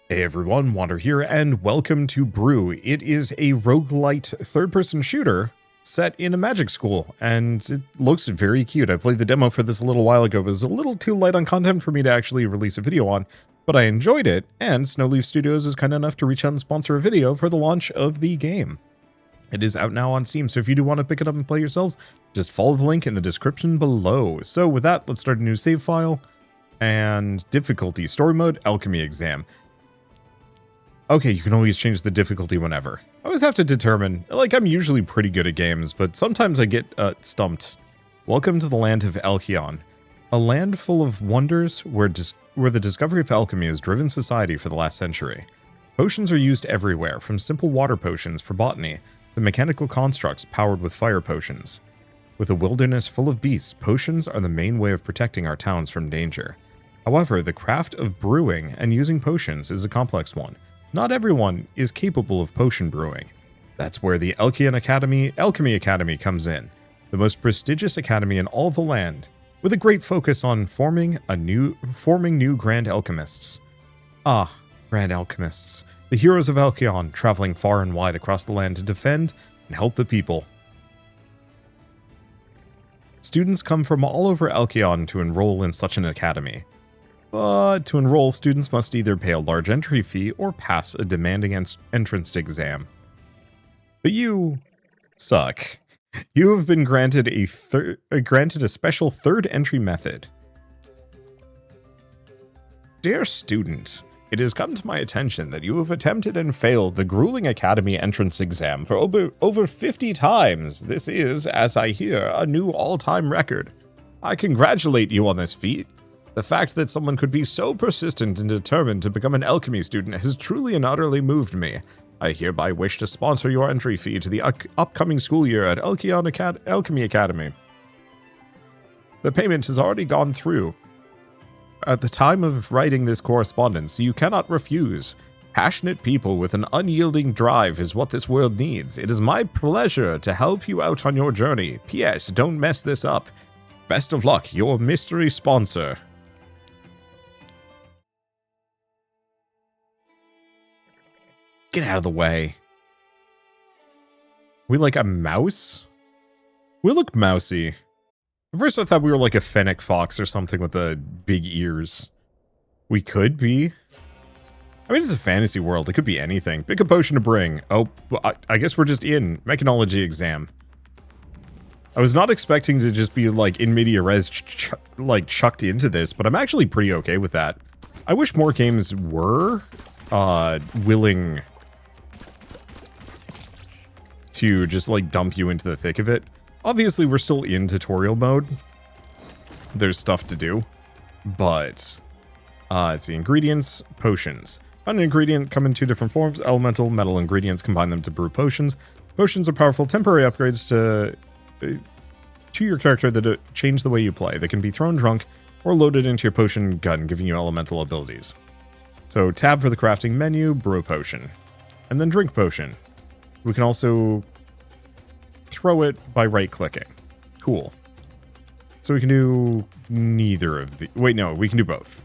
Hey everyone, Wander here, and welcome to Brew. It is a roguelite third-person shooter set in a magic school, and it looks very cute. I played the demo for this a little while ago, but it was a little too light on content for me to actually release a video on, but I enjoyed it, and Snowleaf Studios is kind enough to reach out and sponsor a video for the launch of the game. It is out now on Steam, so if you do want to pick it up and play yourselves, just follow the link in the description below. So with that, let's start a new save file, and difficulty, story mode, Alchemy Exam. Okay, you can always change the difficulty whenever. I always have to determine, like, I'm usually pretty good at games, but sometimes I get stumped. Welcome to the land of Alchemy, a land full of wonders where the discovery of alchemy has driven society for the last century. Potions are used everywhere, from simple water potions for botany to mechanical constructs powered with fire potions. With a wilderness full of beasts, potions are the main way of protecting our towns from danger. However, the craft of brewing and using potions is a complex one. Not everyone is capable of potion brewing. That's where the Alchemy Academy comes in, the most prestigious academy in all the land, with a great focus on forming new grand alchemists. Ah, grand alchemists, the heroes of Alchemy, traveling far and wide across the land to defend and help the people. Students come from all over Alchemy to enroll in such an academy. But to enroll, students must either pay a large entry fee or pass a demanding entrance exam. But you suck. You have been granted a special third entry method. Dear student, it has come to my attention that you have attempted and failed the grueling academy entrance exam for over 50 times. This is, as I hear, a new all-time record. I congratulate you on this feat. The fact that someone could be so persistent and determined to become an alchemy student has truly and utterly moved me. I hereby wish to sponsor your entry fee to the upcoming school year at Alchemy Academy. The payment has already gone through. At the time of writing this correspondence, you cannot refuse. Passionate people with an unyielding drive is what this world needs. It is my pleasure to help you out on your journey. P.S. Don't mess this up. Best of luck, your mystery sponsor. Get out of the way. We like a mouse? We look mousy. At first I thought we were like a fennec fox or something with the big ears. We could be. I mean, it's a fantasy world. It could be anything. Pick a potion to bring. Oh, I guess we're just in. Mechanology exam. I was not expecting to just be like in media res chucked into this, but I'm actually pretty okay with that. I wish more games were willing to just like dump you into the thick of it. Obviously, we're still in tutorial mode. There's stuff to do, but let's see, ingredients, potions. An ingredient come in two different forms: elemental, metal ingredients. Combine them to brew potions. Potions are powerful temporary upgrades to your character that change the way you play. They can be thrown drunk or loaded into your potion gun, giving you elemental abilities. So tab for the crafting menu, brew potion, and then drink potion. We can also throw it by right-clicking. Cool. So we can do neither of the... Wait, no, we can do both.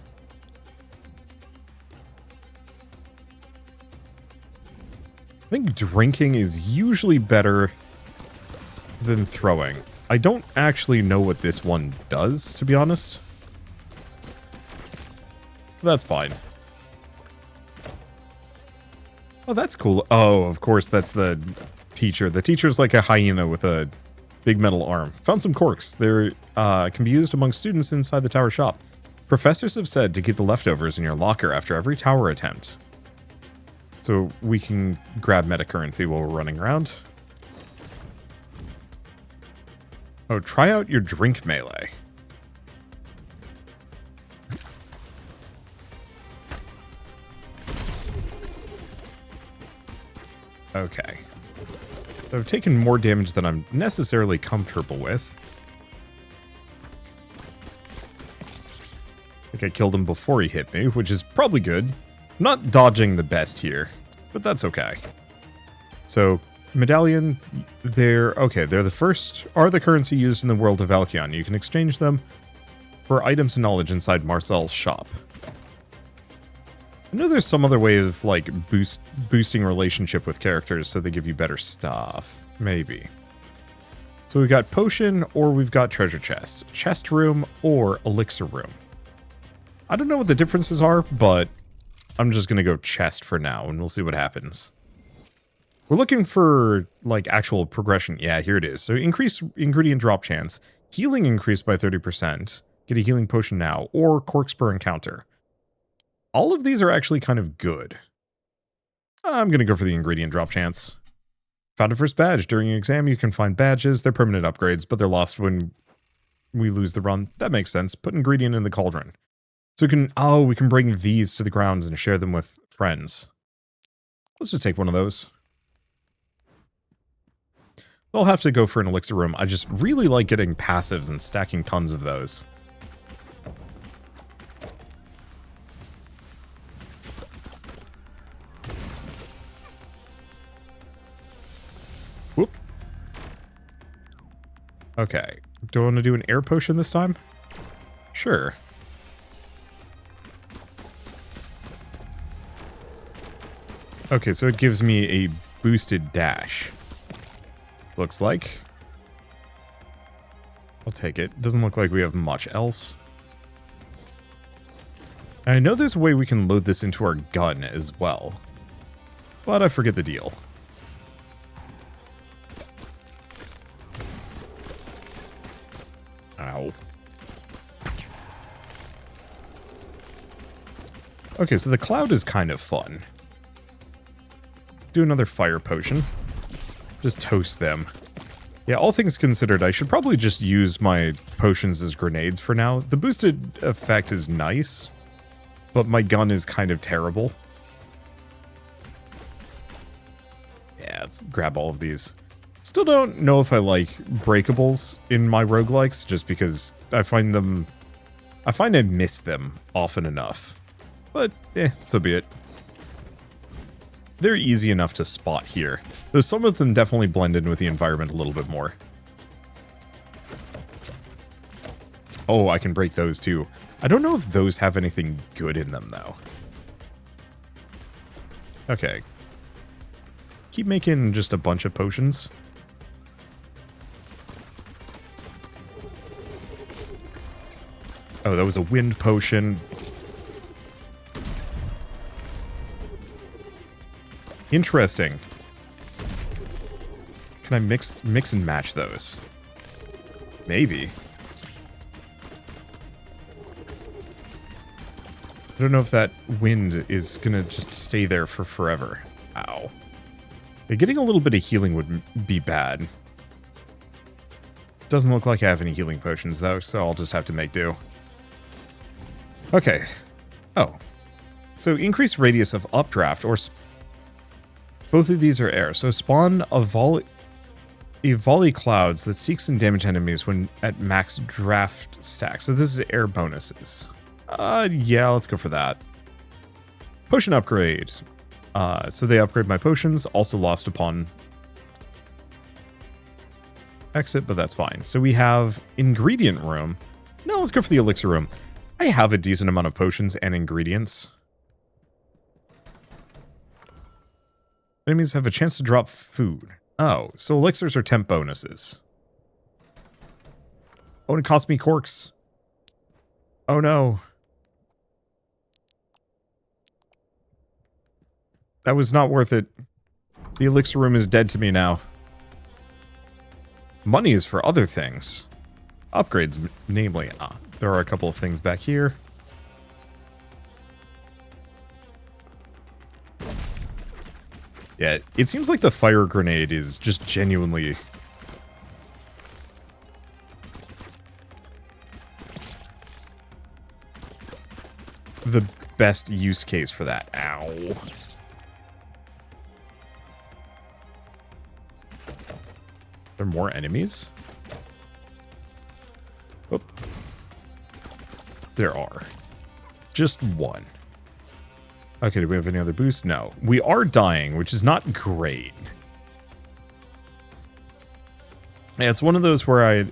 I think drinking is usually better than throwing. I don't actually know what this one does, to be honest. That's fine. Oh, that's cool. Oh, of course, that's the teacher. The teacher's like a hyena with a big metal arm. Found some corks. They can be used among students inside the tower shop. Professors have said to keep the leftovers in your locker after every tower attempt. So we can grab meta currency while we're running around. Oh, try out your drink melee. Okay. So I've taken more damage than I'm necessarily comfortable with. I think I killed him before he hit me, which is probably good. I'm not dodging the best here, but that's okay. So, medallion, they're the first, are the currency used in the world of Alchemy. You can exchange them for items and knowledge inside Marcel's shop. I know there's some other way of, like, boosting relationship with characters so they give you better stuff. Maybe. So we've got potion, or we've got treasure chest. Chest room, or elixir room. I don't know what the differences are, but I'm just gonna go chest for now, and we'll see what happens. We're looking for, like, actual progression. Yeah, here it is. So increase ingredient drop chance. Healing increased by 30%. Get a healing potion now, or corkscrew encounter. All of these are actually kind of good. I'm gonna go for the ingredient drop chance. Found a first badge. During an exam, you can find badges. They're permanent upgrades, but they're lost when we lose the run. That makes sense. Put ingredient in the cauldron. So we can bring these to the grounds and share them with friends. Let's just take one of those. I'll have to go for an elixir room. I just really like getting passives and stacking tons of those. Whoop. Okay. Do I want to do an air potion this time? Sure. Okay, so it gives me a boosted dash. Looks like. I'll take it. Doesn't look like we have much else. And I know there's a way we can load this into our gun as well. But I forget the deal. Ow. Okay, so the cloud is kind of fun. Do another fire potion. Just toast them. Yeah, all things considered, I should probably just use my potions as grenades for now. The boosted effect is nice, but my gun is kind of terrible. Yeah, let's grab all of these. Still don't know if I like breakables in my roguelikes, just because I find I miss them often enough. But, so be it. They're easy enough to spot here, though some of them definitely blend in with the environment a little bit more. Oh, I can break those too. I don't know if those have anything good in them, though. Okay. Keep making just a bunch of potions. Oh, that was a wind potion. Interesting. Can I mix and match those? Maybe. I don't know if that wind is gonna just stay there for forever. Ow. Yeah, getting a little bit of healing would be bad. Doesn't look like I have any healing potions though, so I'll just have to make do. Okay. Oh. So increased radius of updraft or... Both of these are air, so spawn a volley clouds that seeks and damage enemies when at max draft stack. So this is air bonuses. Yeah, let's go for that. Potion upgrade. So they upgrade my potions, also lost upon exit, but that's fine. So we have ingredient room. No, let's go for the elixir room. I have a decent amount of potions and ingredients. Enemies have a chance to drop food. Oh, so elixirs are temp bonuses. Oh, and it cost me corks. Oh no. That was not worth it. The elixir room is dead to me now. Money is for other things. Upgrades, namely. There are a couple of things back here. Yeah, it seems like the fire grenade is just genuinely... the best use case for that. Ow. Are there more enemies? Oh. There are. Just one. Okay, do we have any other boosts? No. We are dying, which is not great. Yeah, it's one of those where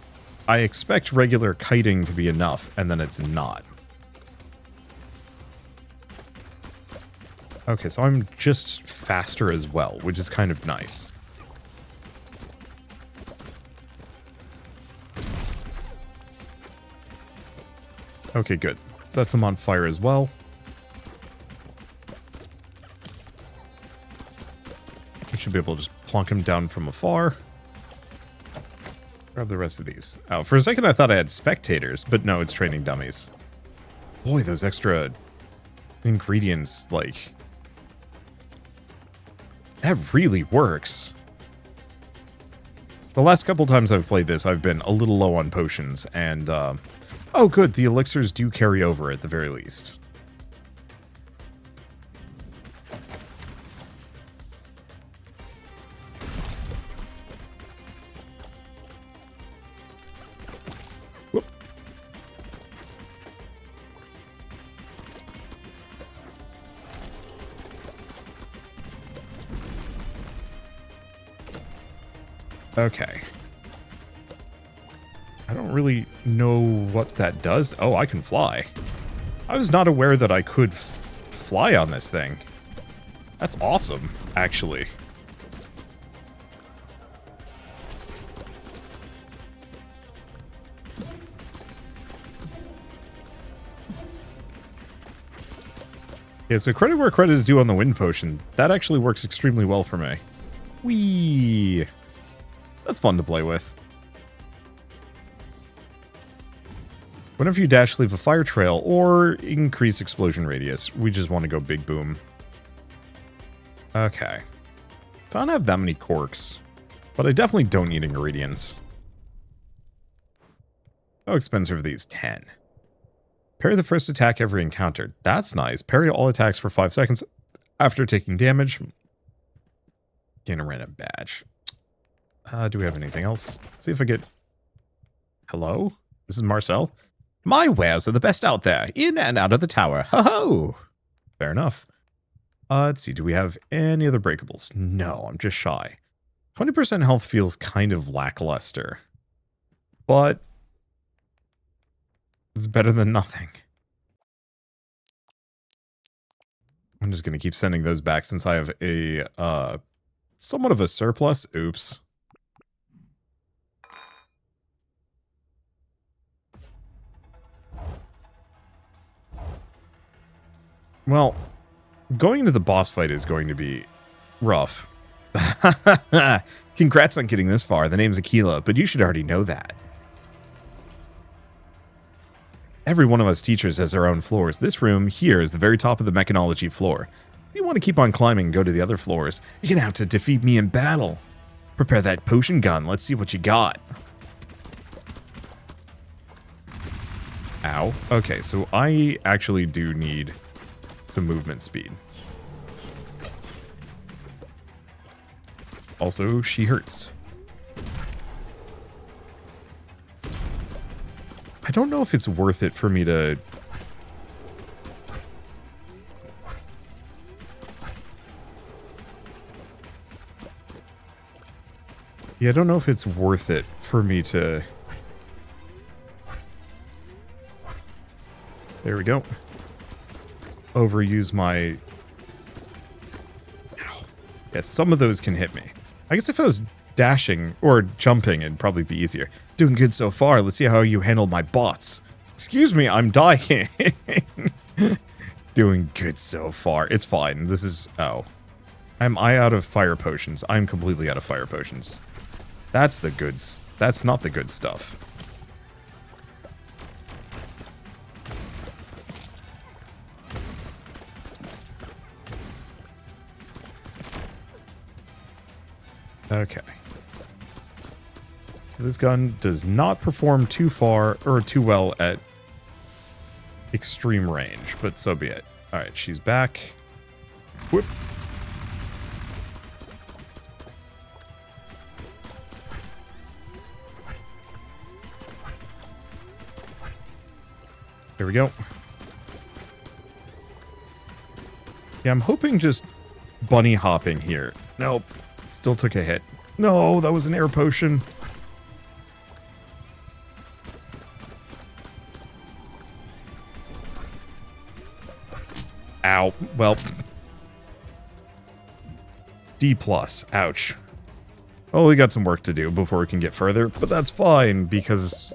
I expect regular kiting to be enough, and then it's not. Okay, so I'm just faster as well, which is kind of nice. Okay, good. Sets them on fire as well. We should be able to just plonk them down from afar. Grab the rest of these. Oh, for a second I thought I had spectators, but no, it's training dummies. Boy, those extra ingredients, like... that really works. The last couple times I've played this, I've been a little low on potions, and, oh good, the elixirs do carry over at the very least. Whoop. Okay. I don't really know what that does. Oh, I can fly. I was not aware that I could fly on this thing. That's awesome, actually. Yeah, so credit where credit is due on the wind potion. That actually works extremely well for me. Whee! That's fun to play with. Whenever you dash, leave a fire trail or increase explosion radius. We just want to go big boom. Okay. So I don't have that many corks, but I definitely don't need ingredients. How expensive are these? 10. Parry the first attack every encountered. That's nice. Parry all attacks for 5 seconds after taking damage. Gain a random badge. Do we have anything else? Let's see if I get... Hello? This is Marcel. My wares are the best out there, in and out of the tower. Ho-ho! Fair enough. Let's see, do we have any other breakables? No, I'm just shy. 20% health feels kind of lackluster. But... it's better than nothing. I'm just going to keep sending those back since I have a, somewhat of a surplus. Oops. Well, going into the boss fight is going to be rough. Congrats on getting this far. The name's Aquila, but you should already know that. Every one of us teachers has our own floors. This room here is the very top of the mechanology floor. If you want to keep on climbing and go to the other floors, you're gonna have to defeat me in battle. Prepare that potion gun. Let's see what you got. Ow. Okay, so I actually do need some movement speed. Also, she hurts. I don't know if it's worth it for me to... yeah, I don't know if it's worth it for me to... there we go. Overuse my... ow. Yeah, some of those can hit me. I guess if I was dashing or jumping, it'd probably be easier. Doing good so far. Let's see how you handle my bots. Excuse me, I'm dying. Doing good so far. It's fine. This is... oh. Am I out of fire potions? I'm completely out of fire potions. That's the goods. That's not the good stuff. Okay. So this gun does not perform too far or too well at extreme range, but so be it. Alright, she's back. Whoop. There we go. Yeah, I'm hoping just bunny hopping here. Nope. Still took a hit. No, that was an air potion. Ow. Well, D+. Ouch. Oh, we got some work to do before we can get further, but that's fine because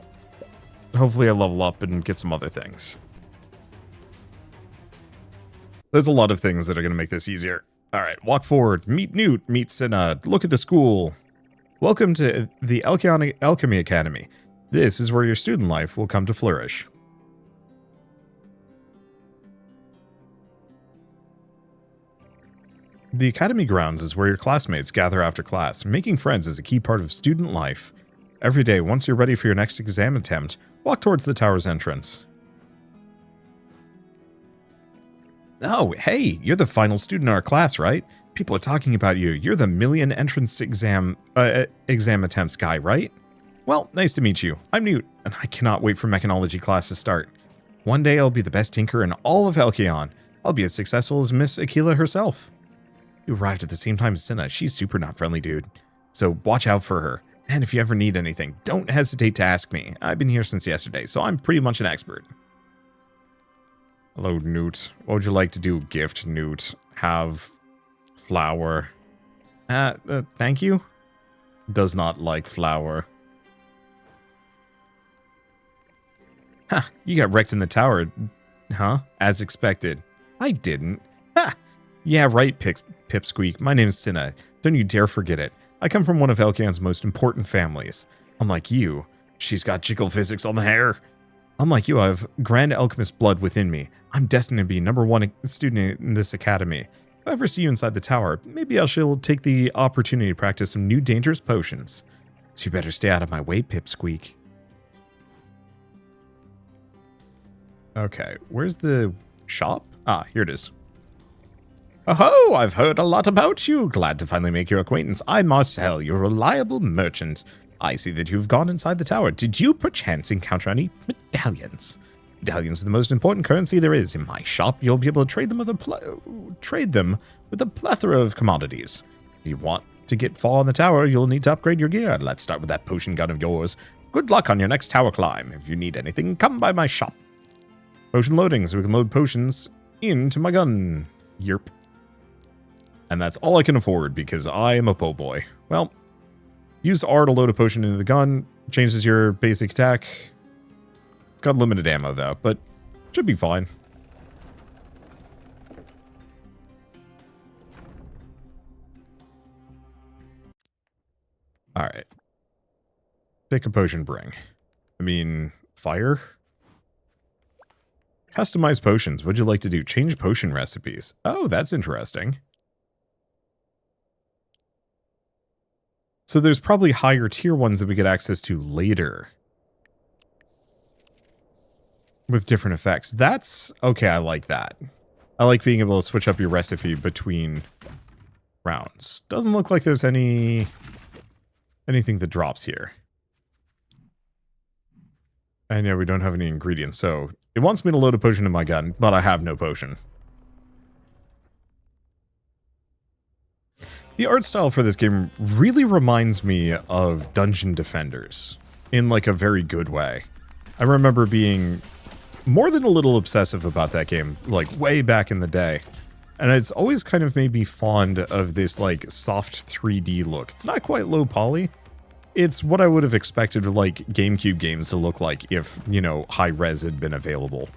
hopefully I level up and get some other things. There's a lot of things that are going to make this easier. Alright, walk forward. Meet Newt. Meet Cinna. Look at the school. Welcome to the Alchemy Academy. This is where your student life will come to flourish. The Academy grounds is where your classmates gather after class. Making friends is a key part of student life. Every day, once you're ready for your next exam attempt, walk towards the tower's entrance. Oh, hey, you're the final student in our class, right? People are talking about you. You're the million entrance exam attempts guy, right? Well, nice to meet you. I'm Newt, and I cannot wait for mechanology class to start. One day I'll be the best tinker in all of Helkion. I'll be as successful as Miss Aquila herself. You arrived at the same time as Cinna. She's super not friendly, dude. So watch out for her. And if you ever need anything, don't hesitate to ask me. I've been here since yesterday, so I'm pretty much an expert. Hello, Newt. What would you like to do? Gift, Newt. Have flour. Thank you? Does not like flour. Ha! You got wrecked in the tower. Huh? As expected. I didn't. Ha! Yeah, right, Pipsqueak. My name's Cinna. Don't you dare forget it. I come from one of Elkion's most important families. Unlike you, she's got jiggle physics on the hair. Unlike you, I have grand alchemist blood within me. I'm destined to be #1 student in this academy. If I ever see you inside the tower, maybe I shall take the opportunity to practice some new dangerous potions. So you better stay out of my way, Pipsqueak. Okay, where's the shop? Ah, here it is. Oh, I've heard a lot about you. Glad to finally make your acquaintance. I'm Marcel, your reliable merchant. I see that you've gone inside the tower. Did you perchance encounter any medallions? Medallions are the most important currency there is. In my shop, you'll be able to trade them with a plethora of commodities. If you want to get far in the tower, you'll need to upgrade your gear. Let's start with that potion gun of yours. Good luck on your next tower climb. If you need anything, come by my shop. Potion loading, so we can load potions into my gun. Yerp. And that's all I can afford because I am a po' boy. Well, use R to load a potion into the gun. Changes your basic attack. It's got limited ammo though, but should be fine. Alright. Pick a potion bring. I mean, fire? Customize potions. What'd you like to do? Change potion recipes. Oh, that's interesting. So there's probably higher tier ones that we get access to later. With different effects. That's... okay, I like that. I like being able to switch up your recipe between rounds. Doesn't look like there's anything that drops here. And yeah, we don't have any ingredients, so... it wants me to load a potion in my gun, but I have no potion. The art style for this game really reminds me of Dungeon Defenders, in like a very good way. I remember being more than a little obsessive about that game, like way back in the day. And it's always kind of made me fond of this like soft 3D look. It's not quite low poly. It's what I would have expected like GameCube games to look like if, you know, high res had been available.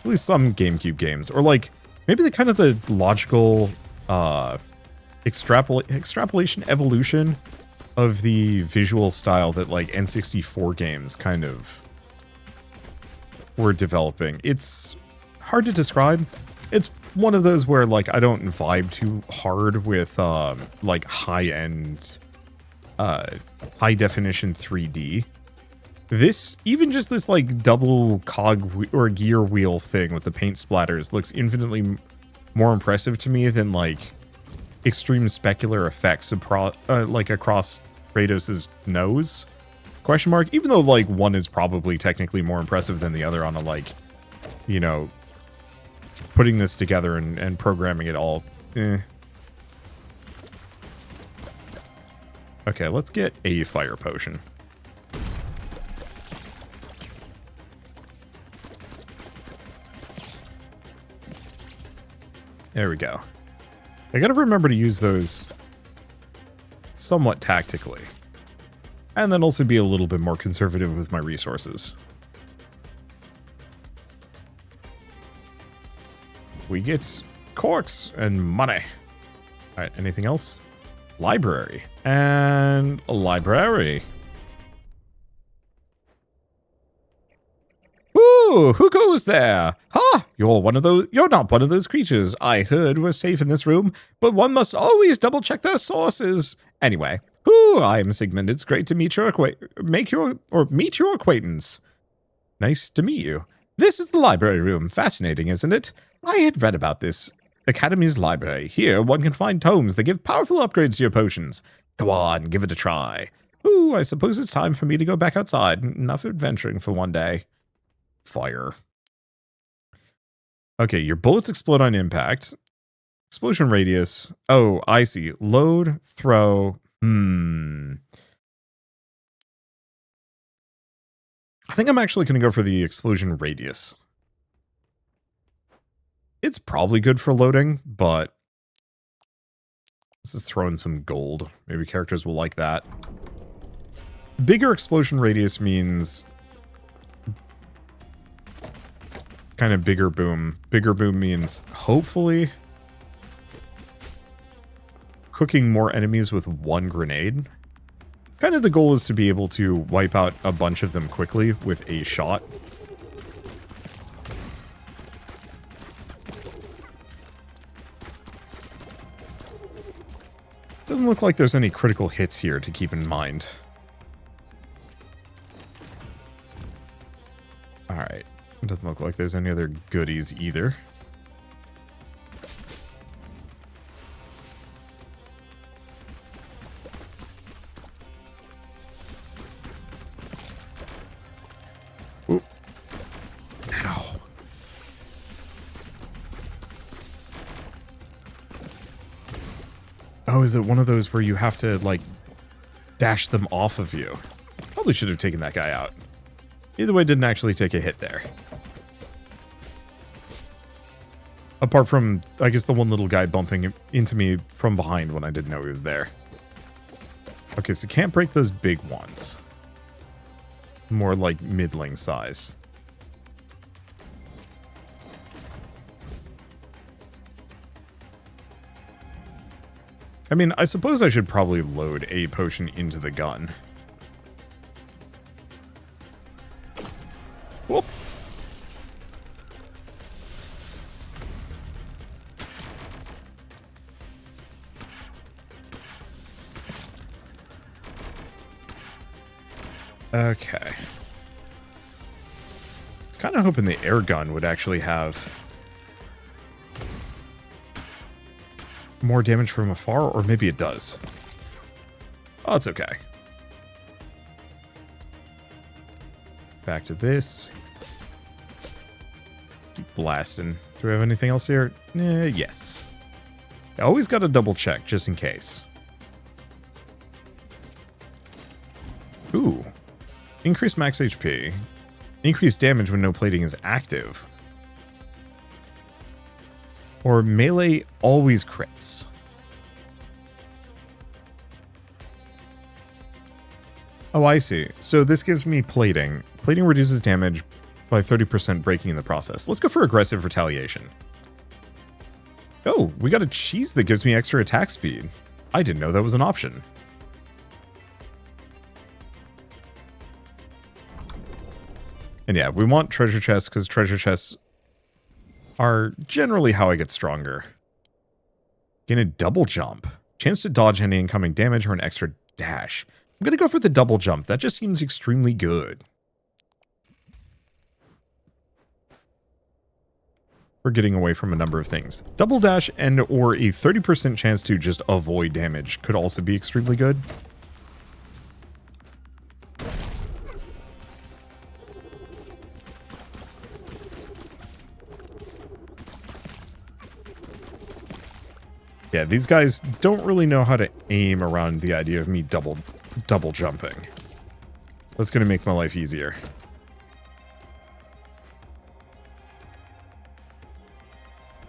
At least some GameCube games, or like maybe the kind of the logical extrapolation evolution of the visual style that like N64 games kind of were developing. It's hard to describe. It's one of those where like I don't vibe too hard with like high-end high definition 3D. This, even just this like double cog or gear wheel thing with the paint splatters looks infinitely more impressive to me than like extreme specular effects like across Kratos' nose? Question mark? Even though like one is probably technically more impressive than the other on a like, you know, putting this together and programming it all. Okay, let's get a fire potion. There we go. I gotta remember to use those somewhat tactically. And then also be a little bit more conservative with my resources. We get corks and money. Alright, anything else? Library. And a library. Ooh, who goes there? Ha! You're not one of those creatures I heard were safe in this room, but one must always double check their sources. Anyway, I am Sigmund. It's great to meet your acquaintance. Nice to meet you. This is the library room. Fascinating, isn't it? I had read about this Academy's library. Here, one can find tomes that give powerful upgrades to your potions. Go on, give it a try. Ooh, I suppose it's time for me to go back outside. Enough adventuring for one day. Fire. Okay, your bullets explode on impact. Explosion radius. Oh, I see. Load, throw. I think I'm actually going to go for the explosion radius. It's probably good for loading, but this is throwing some gold. Maybe characters will like that. Bigger explosion radius means kind of bigger boom. Bigger boom means hopefully cooking more enemies with one grenade. Kind of the goal is to be able to wipe out a bunch of them quickly with a shot. Doesn't look like there's any critical hits here to keep in mind. Alright. Doesn't look like there's any other goodies either. Oop. Ow. Oh, is it one of those where you have to, like, dash them off of you? Probably should have taken that guy out. Either way, didn't actually take a hit there. Apart from, I guess, the one little guy bumping into me from behind when I didn't know he was there. Okay, so can't break those big ones. More like middling size. I mean, I suppose I should probably load a potion into the gun. Whoop. Okay. I was kind of hoping the air gun would actually have more damage from afar, or maybe it does. Oh, it's okay. Back to this. Keep blasting. Do we have anything else here? Yes. I always got to double check, just in case. Ooh. Increased max HP. Increased damage when no plating is active. Or melee always crits. Oh, I see. So this gives me plating. Plating reduces damage by 30% breaking in the process. Let's go for aggressive retaliation. Oh, we got a cheese that gives me extra attack speed. I didn't know that was an option. And yeah, we want treasure chests because treasure chests are generally how I get stronger. Gain a double jump. Chance to dodge any incoming damage or an extra dash. I'm going to go for the double jump. That just seems extremely good. We're getting away from a number of things. Double dash and or a 30% chance to just avoid damage could also be extremely good. Yeah, these guys don't really know how to aim around the idea of me double jumping. That's going to make my life easier.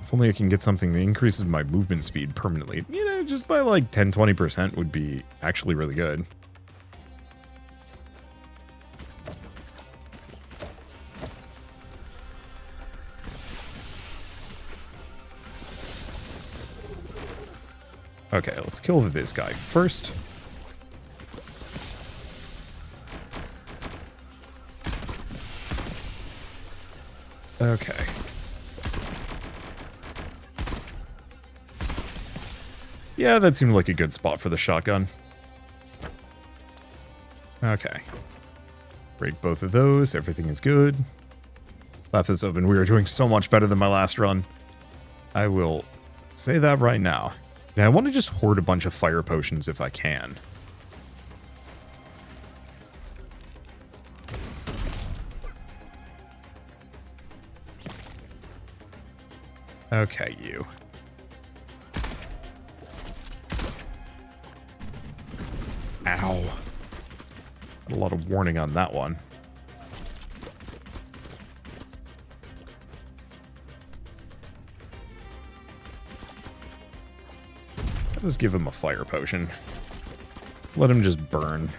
If only I can get something that increases my movement speed permanently. You know, just by like 10-20% would be actually really good. Okay, let's kill this guy first. Okay. Yeah, that seemed like a good spot for the shotgun. Okay. Break both of those. Everything is good. Flap this open. We are doing so much better than my last run. I will say that right now. Now, I want to just hoard a bunch of fire potions if I can. Okay, you. Ow. A lot of warning on that one. Let's give him a fire potion. Let him just burn.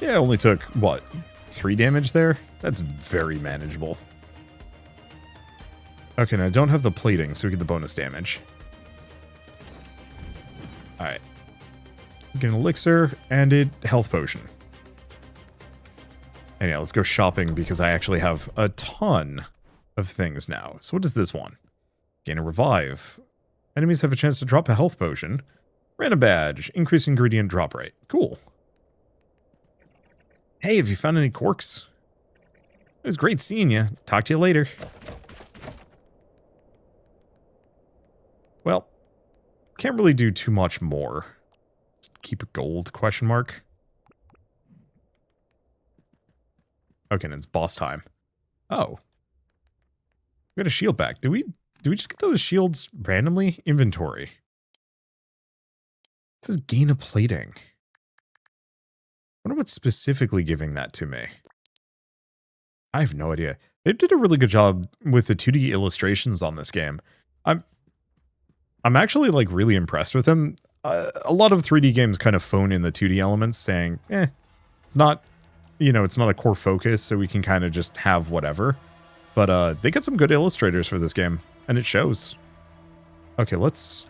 Yeah, only took, what, 3 damage there? That's very manageable. Okay, now I don't have the plating, so we get the bonus damage. Alright. Get an elixir and a health potion. And yeah, let's go shopping because I actually have a ton of things now. So what is this one? Gain a revive. Enemies have a chance to drop a health potion. Random badge. Increase ingredient drop rate. Cool. Hey, have you found any corks? It was great seeing you. Talk to you later. Well, can't really do too much more. Just keep it gold, question mark. Okay, and it's boss time. Oh. We got a shield back. Do we just get those shields randomly? Inventory. It says gain a plating. I wonder what's specifically giving that to me. I have no idea. They did a really good job with the 2D illustrations on this game. I'm actually like really impressed with them. A lot of 3D games kind of phone in the 2D elements, saying, it's not, you know, it's not a core focus, so we can kind of just have whatever. But they got some good illustrators for this game, and it shows. Okay, let's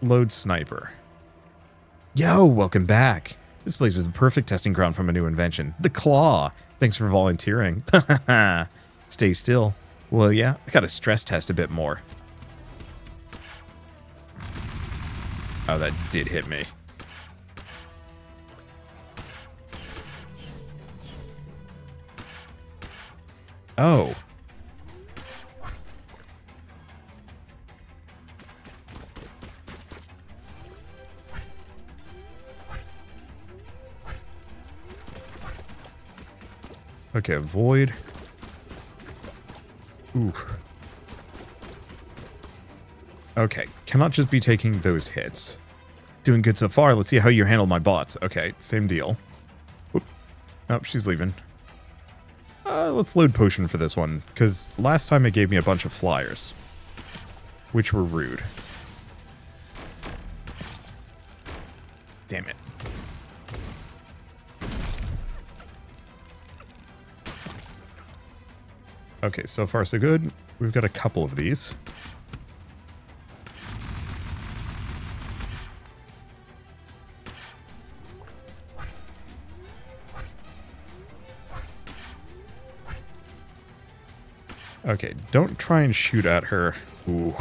load Sniper. Yo, welcome back. This place is the perfect testing ground for my new invention, the Claw. Thanks for volunteering. Stay still. Well, yeah, I gotta stress test a bit more. Oh, that did hit me. Oh. Okay, avoid. Oof. Okay, cannot just be taking those hits. Doing good so far. Let's see how you handle my bots. Okay, same deal. Oop. Oh, she's leaving. Let's load potion for this one, because last time it gave me a bunch of flyers, which were rude. Damn it. Okay, so far so good. We've got a couple of these. Okay, don't try and shoot at her. Ooh.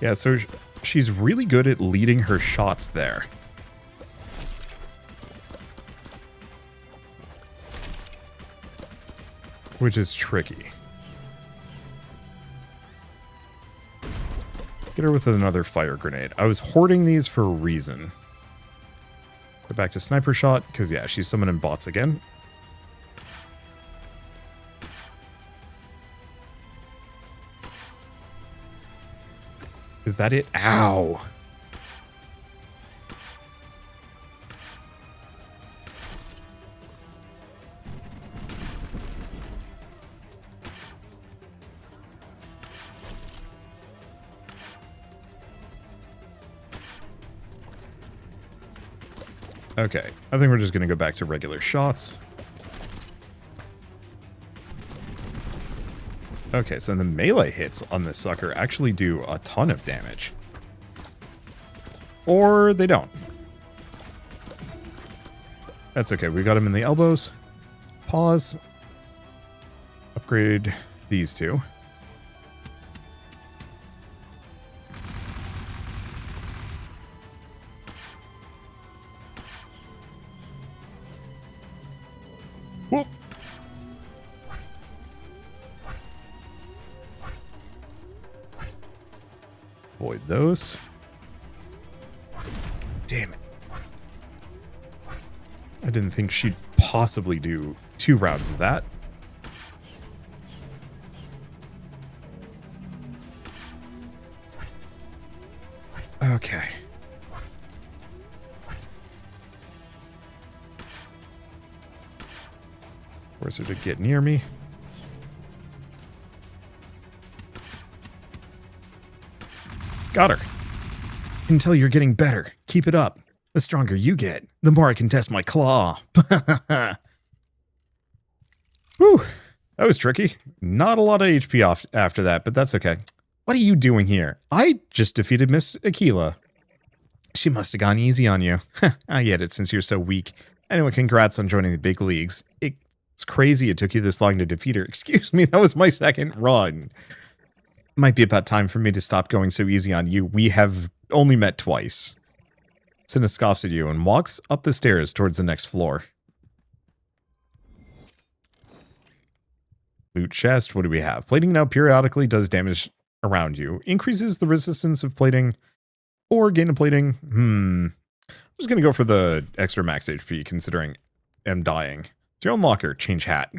Yeah, so she's really good at leading her shots there. Which is tricky. Get her with another fire grenade. I was hoarding these for a reason. Go back to sniper shot, because yeah, she's summoning bots again. Is that it? Ow! Okay, I think we're just going to go back to regular shots. Okay, so the melee hits on this sucker actually do a ton of damage. Or they don't. That's okay, we got him in the elbows. Pause. Upgrade these two. Whoop. Avoid those. Damn it. I didn't think she'd possibly do 2 rounds of that. Okay. Force her to get near me. Got her. I can tell you're getting better. Keep it up. The stronger you get, the more I can test my claw. Whew. That was tricky. Not a lot of HP off after that, but that's okay. What are you doing here? I just defeated Miss Aquila. She must have gone easy on you. I get it since you're so weak. Anyway, congrats on joining the big leagues. It's crazy it took you this long to defeat her. Excuse me, that was my second run. Might be about time for me to stop going so easy on you. We have only met twice. Cinna scoffs at you and walks up the stairs towards the next floor. Loot chest, what do we have? Plating now periodically does damage around you. Increases the resistance of plating or gain of plating. I'm just going to go for the extra max HP considering I'm dying. It's your own locker. Change hat.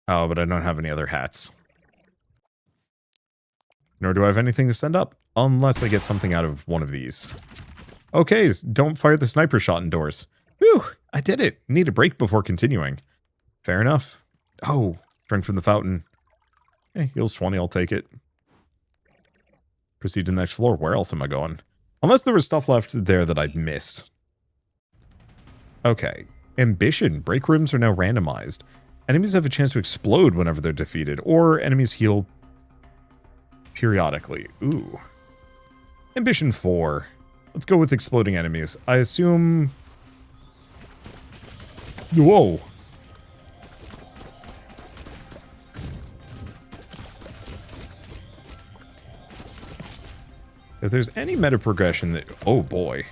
Oh, but I don't have any other hats. Nor do I have anything to send up. Unless I get something out of one of these. Okay, don't fire the sniper shot indoors. Whew, I did it. Need a break before continuing. Fair enough. Oh, drink from the fountain. Hey, heals 20, I'll take it. Proceed to the next floor. Where else am I going? Unless there was stuff left there that I'd missed. Okay. Ambition. Break rooms are now randomized. Enemies have a chance to explode whenever they're defeated, or enemies heal periodically. Ooh. Ambition 4. Let's go with exploding enemies. I assume... Whoa. If there's any meta progression that... Oh boy.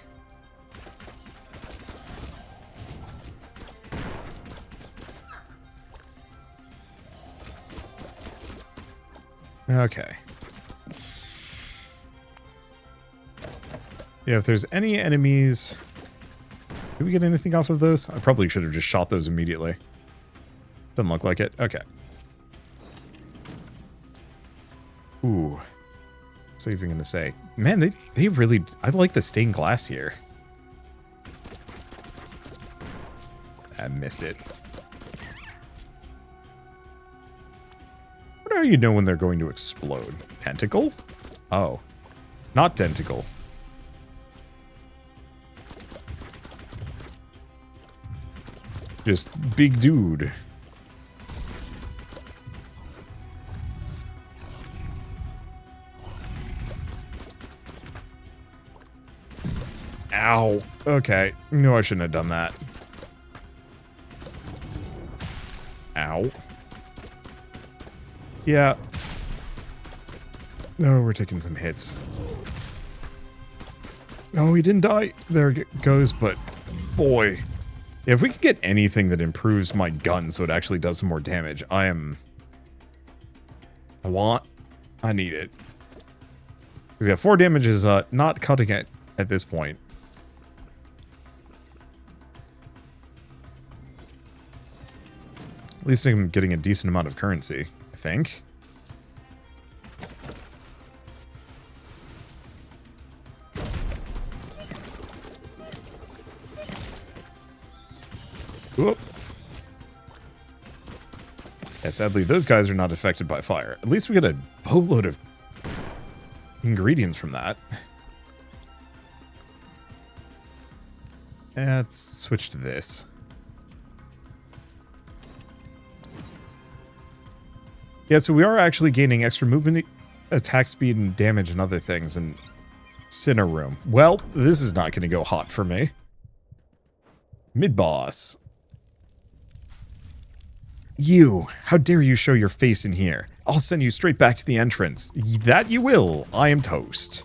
Okay. Yeah, if there's any enemies... Did we get anything off of those? I probably should have just shot those immediately. Doesn't look like it. Okay. Ooh. What's I even gonna say? Man, they really... I like the stained glass here. I missed it. What do you know when they're going to explode? Tentacle? Oh. Not tentacle. Just big dude. Ow. Okay. No, I shouldn't have done that. Ow. Yeah. Oh, we're taking some hits. Oh, he didn't die. There it goes, but boy. If we could get anything that improves my gun so it actually does some more damage, I need it. Because yeah, 4 damage is not cutting it at this point. At least I'm getting a decent amount of currency, I think. Whoop. Yeah, sadly, those guys are not affected by fire. At least we get a boatload of ingredients from that. Let's switch to this. Yeah, so we are actually gaining extra movement, attack speed, and damage and other things in Sinner Room. Well, this is not going to go hot for me. Mid-boss. You! How dare you show your face in here? I'll send you straight back to the entrance. That you will. I am toast.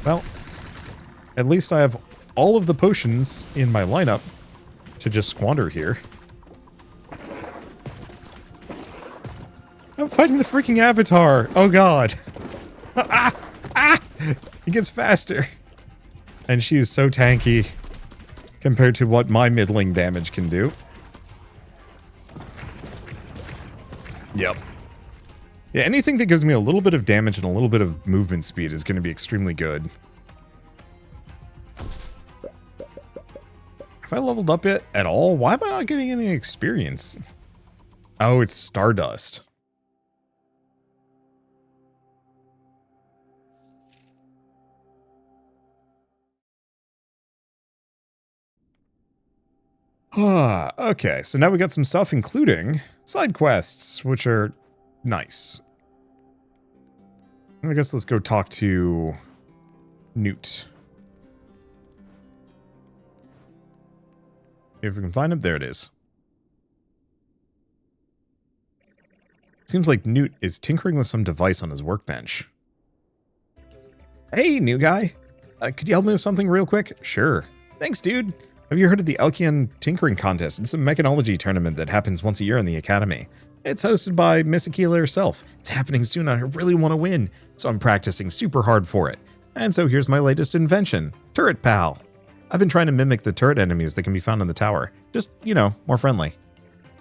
Well, at least I have all of the potions in my lineup to just squander here. I'm fighting the freaking avatar! Oh god! Ah! Ah! He gets faster! And she is so tanky compared to what my middling damage can do. Yep. Yeah, anything that gives me a little bit of damage and a little bit of movement speed is going to be extremely good. Have I leveled up it at all? Why am I not getting any experience? Oh, it's Stardust. Okay, so now we got some stuff, including side quests, which are nice. I guess let's go talk to Newt. If we can find him, there it is. Seems like Newt is tinkering with some device on his workbench. Hey, new guy. Could you help me with something real quick? Sure. Thanks, dude. Have you heard of the Alchemy Tinkering Contest? It's a mechanology tournament that happens once a year in the Academy. It's hosted by Miss Aquila herself. It's happening soon and I really want to win, so I'm practicing super hard for it. And so here's my latest invention, Turret Pal. I've been trying to mimic the turret enemies that can be found in the tower. Just, you know, more friendly.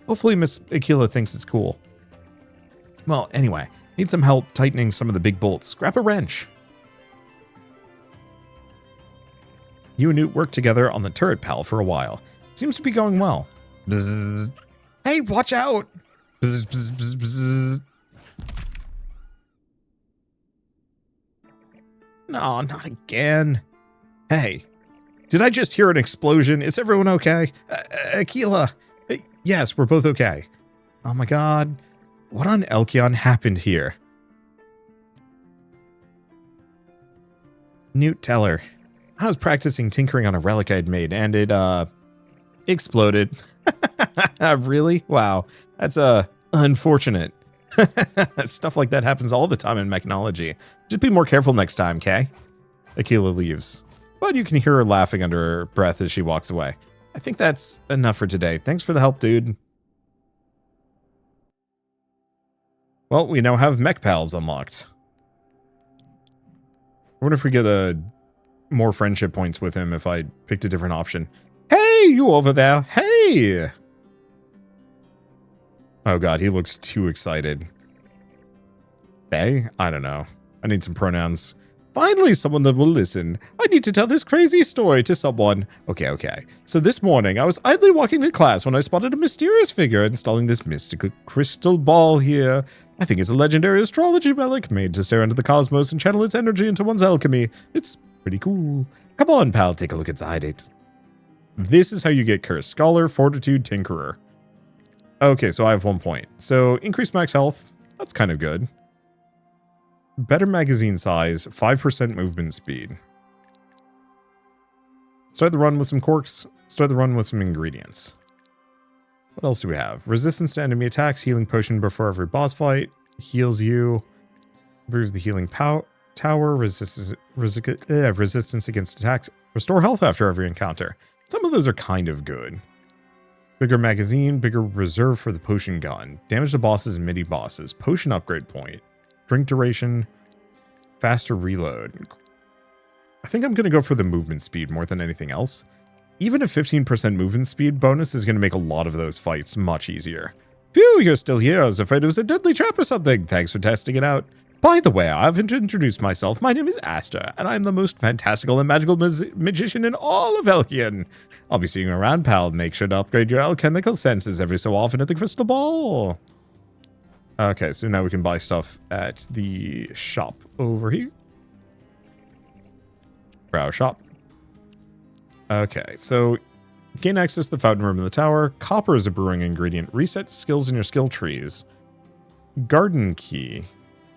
Hopefully Miss Aquila thinks it's cool. Well, anyway, need some help tightening some of the big bolts. Grab a wrench. You and Newt worked together on the Turret Pal for a while. Seems to be going well. Bzzz. Hey, watch out! Bzzz, bzzz, bzzz, bzzz. No, not again. Hey, did I just hear an explosion? Is everyone okay? Aquila. Yes, we're both okay. Oh my god. What on Elkion happened here? Newt, tell her. I was practicing tinkering on a relic I'd made, and it, exploded. Really? Wow. That's, unfortunate. Stuff like that happens all the time in mechanology. Just be more careful next time, okay? Aquila leaves. But you can hear her laughing under her breath as she walks away. I think that's enough for today. Thanks for the help, dude. Well, we now have Mech Pals unlocked. I wonder if we get more friendship points with him if I picked a different option. Hey, you over there. Hey! Oh god, he looks too excited. Hey? I don't know. I need some pronouns. Finally, someone that will listen. I need to tell this crazy story to someone. Okay. So this morning, I was idly walking to class when I spotted a mysterious figure installing this mystical crystal ball here. I think it's a legendary astrology relic made to stare into the cosmos and channel its energy into one's alchemy. It's pretty cool. Come on, pal, take a look inside it. This is how you get cursed. Scholar, Fortitude, Tinkerer. Okay, so I have 1 point. So increased max health. That's kind of good. Better magazine size, 5% movement speed. Start the run with some corks. Start the run with some ingredients. What else do we have? Resistance to enemy attacks, healing potion before every boss fight. Heals you. Improves the healing tower. Resistance against attacks. Restore health after every encounter. Some of those are kind of good. Bigger magazine, bigger reserve for the potion gun. Damage to bosses and mini bosses. Potion upgrade point. Drink duration, faster reload. I think I'm going to go for the movement speed more than anything else. Even a 15% movement speed bonus is going to make a lot of those fights much easier. Phew, you're still here. I was afraid it was a deadly trap or something. Thanks for testing it out. By the way, I've introduced myself. My name is Aster, and I'm the most fantastical and magical magician in all of Elkion. I'll be seeing you around, pal. Make sure to upgrade your alchemical senses every so often at the crystal ball. Okay, so now we can buy stuff at the shop over here. Brow shop. Okay, so gain access to the fountain room in the tower. Copper is a brewing ingredient. Reset skills in your skill trees. Garden key.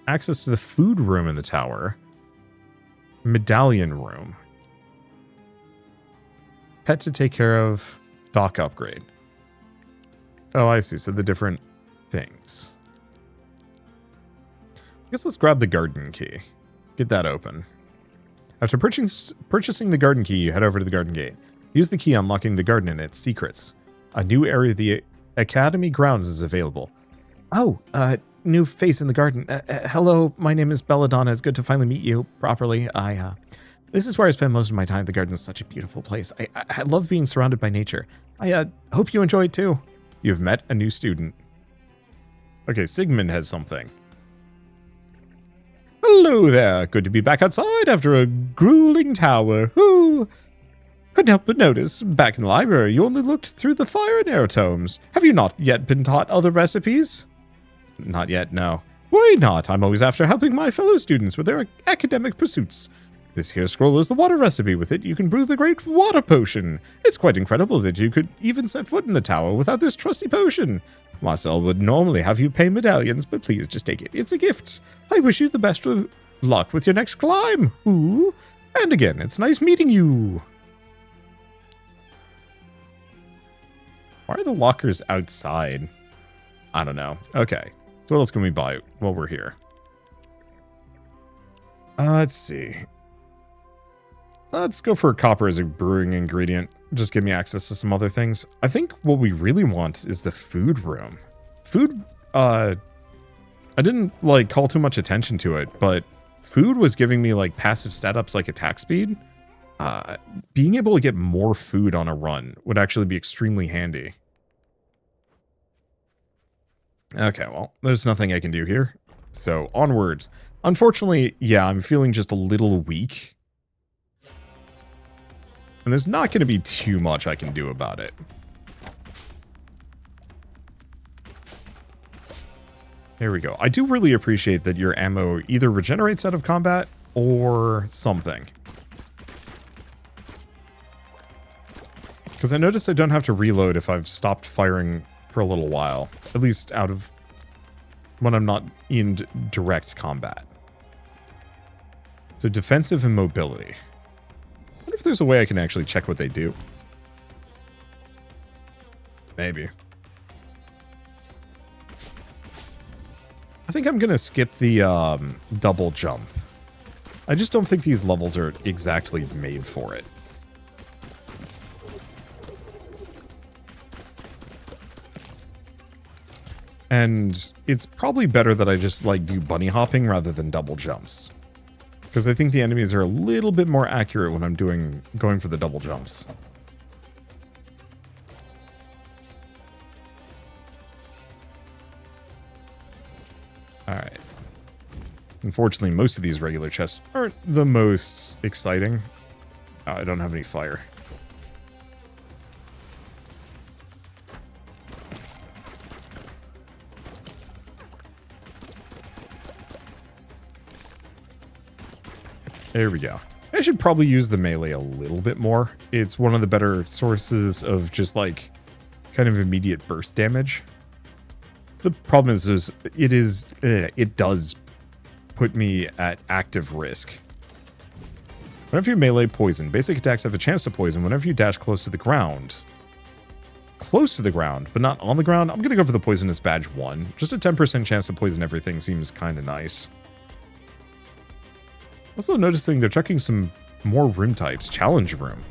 Access to the food room in the tower. Medallion room. Pet to take care of. Dock upgrade. Oh, I see. So the different things. I guess let's grab the garden key. Get that open. After purchasing the garden key, you head over to the garden gate. Use the key unlocking the garden and its secrets. A new area of the Academy grounds is available. Oh, new face in the garden. Hello, my name is Belladonna. It's good to finally meet you properly. This is where I spend most of my time. The garden is such a beautiful place. I love being surrounded by nature. I hope you enjoy it too. You've met a new student. Okay, Sigmund has something. Hello there. Good to be back outside after a grueling tower. Ooh. Couldn't help but notice, back in the library, you only looked through the fire and air tomes. Have you not yet been taught other recipes? Not yet, no. Worry not. I'm always after helping my fellow students with their academic pursuits. This here scroll is the water recipe. With it, you can brew the great water potion. It's quite incredible that you could even set foot in the tower without this trusty potion. Marcel would normally have you pay medallions, but please just take it. It's a gift. I wish you the best of luck with your next climb. Ooh. And again, it's nice meeting you. Why are the lockers outside? I don't know. Okay. So what else can we buy while we're here? Let's see. Let's go for copper as a brewing ingredient. Just give me access to some other things. I think what we really want is the food room. Food, I didn't like call too much attention to it, but food was giving me like passive stat ups like attack speed. Being able to get more food on a run would actually be extremely handy. Okay, well, there's nothing I can do here. So onwards. Unfortunately, yeah, I'm feeling just a little weak. And there's not going to be too much I can do about it. There we go. I do really appreciate that your ammo either regenerates out of combat or something. Because I notice I don't have to reload if I've stopped firing for a little while. At least out of when I'm not in direct combat. So defensive and mobility. I wonder if there's a way I can actually check what they do. Maybe. I think I'm going to skip the double jump. I just don't think these levels are exactly made for it. And it's probably better that I just like do bunny hopping rather than double jumps. Because I think the enemies are a little bit more accurate when I'm going for the double jumps. Alright. Unfortunately, most of these regular chests aren't the most exciting. I don't have any fire. There we go. I should probably use the melee a little bit more. It's one of the better sources of just like kind of immediate burst damage. The problem is it does put me at active risk. Whenever you melee poison, basic attacks have a chance to poison whenever you dash close to the ground. Close to the ground, but not on the ground. I'm going to go for the poisonous badge 1. Just a 10% chance to poison everything seems kind of nice. Also noticing they're checking some more room types. Challenge room.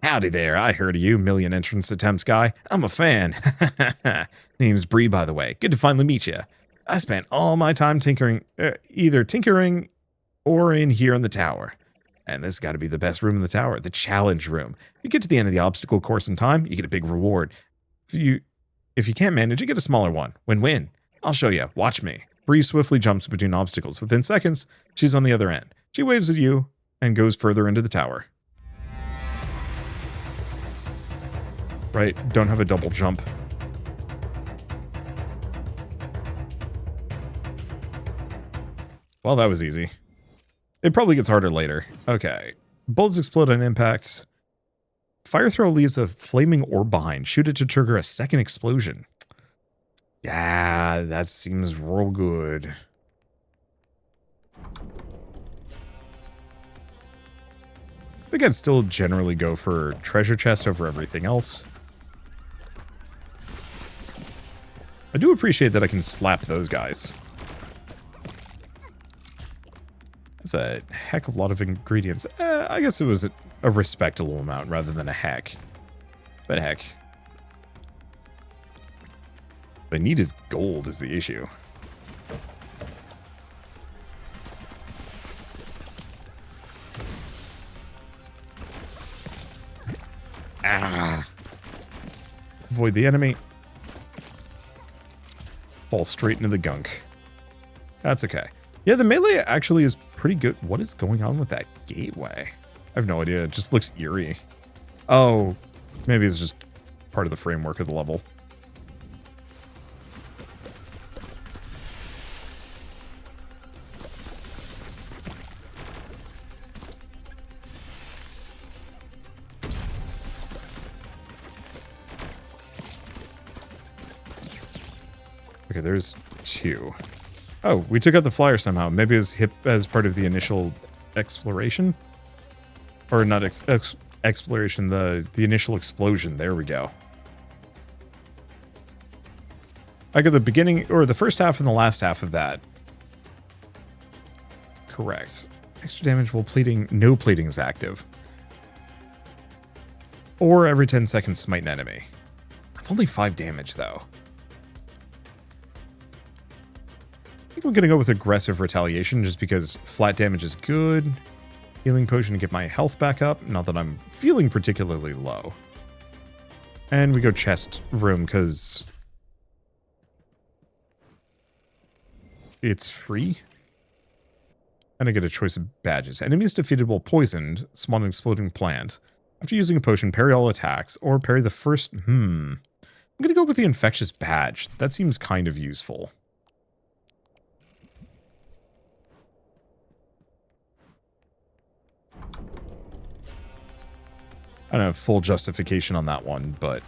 Howdy there, I heard of you, million entrance attempts guy. I'm a fan. Name's Brew, by the way. Good to finally meet you. I spent all my time tinkering, either tinkering or in here in the tower. And this has got to be the best room in the tower, the challenge room. You get to the end of the obstacle course in time, you get a big reward. If you can't manage, you get a smaller one. Win-win. I'll show you. Watch me. Bree swiftly jumps between obstacles. Within seconds, she's on the other end. She waves at you and goes further into the tower. Right, don't have a double jump. Well, that was easy. It probably gets harder later. Okay. Bullets explode on impact. Fire throw leaves a flaming orb behind. Shoot it to trigger a second explosion. Yeah, that seems real good. I think I'd still generally go for treasure chest over everything else. I do appreciate that I can slap those guys. That's a heck of a lot of ingredients. I guess it was a respectable amount rather than a heck. But heck. What I need is gold is the issue. Ah. Avoid the enemy. Fall straight into the gunk. That's okay. Yeah, the melee actually is pretty good. What is going on with that gateway? I have no idea. It just looks eerie. Oh, maybe it's just part of the framework of the level. Okay, there's two. Oh, we took out the flyer somehow. Maybe it was hit as part of the initial exploration? Or not exploration, the initial explosion. There we go. I got the beginning, or the first half and the last half of that. Correct. Extra damage while pleading. No pleading is active. Or every 10 seconds smite an enemy. That's only 5 damage, though. I think I'm going to go with aggressive retaliation just because flat damage is good. Healing potion to get my health back up. Not that I'm feeling particularly low. And we go chest room because it's free. And I get a choice of badges. Enemies defeated while poisoned. Spawn an exploding plant. After using a potion, parry all attacks. Or parry the first... I'm going to go with the infectious badge. That seems kind of useful. I don't have full justification on that one, but...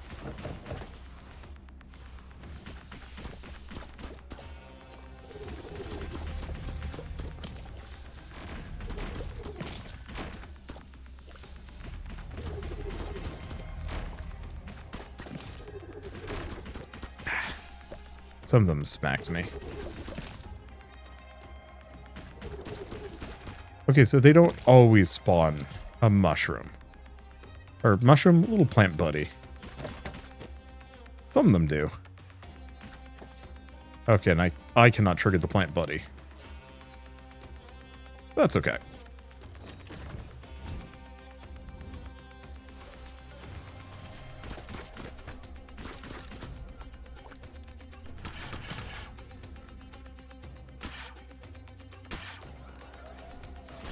some of them smacked me. Okay, so they don't always spawn a mushroom. Or mushroom, little plant buddy. Some of them do. Okay, and I cannot trigger the plant buddy. That's okay.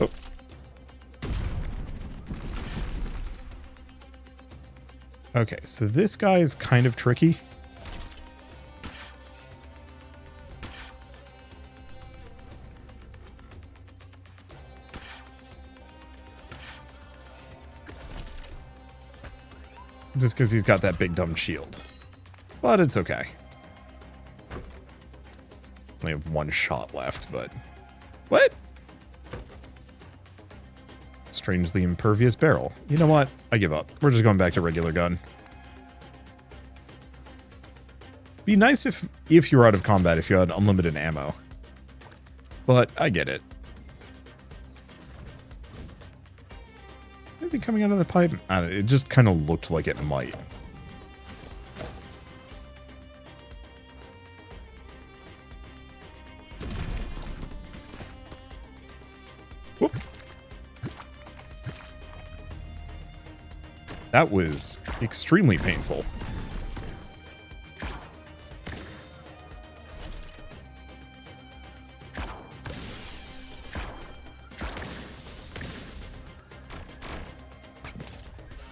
Oh. Okay, so this guy is kind of tricky. Just because he's got that big dumb shield. But it's okay. Only have one shot left, but... What? Strangely impervious barrel. You know what? I give up. We're just going back to regular gun. Be nice if you're out of combat, if you had unlimited ammo. But I get it. Anything coming out of the pipe? I don't know, it just kind of looked like it might. Whoop. That was extremely painful.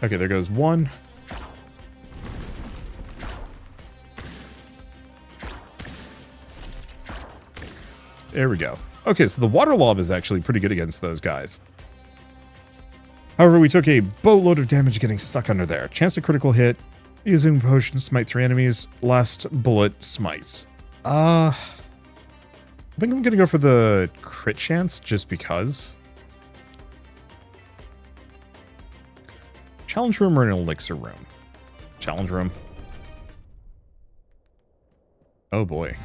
Okay, there goes one. There we go. Okay, so the water lob is actually pretty good against those guys. However, we took a boatload of damage getting stuck under there. Chance to critical hit. Using potion smite 3 enemies. Last bullet smites. I think I'm gonna go for the crit chance just because. Challenge room or an elixir room? Challenge room. Oh boy.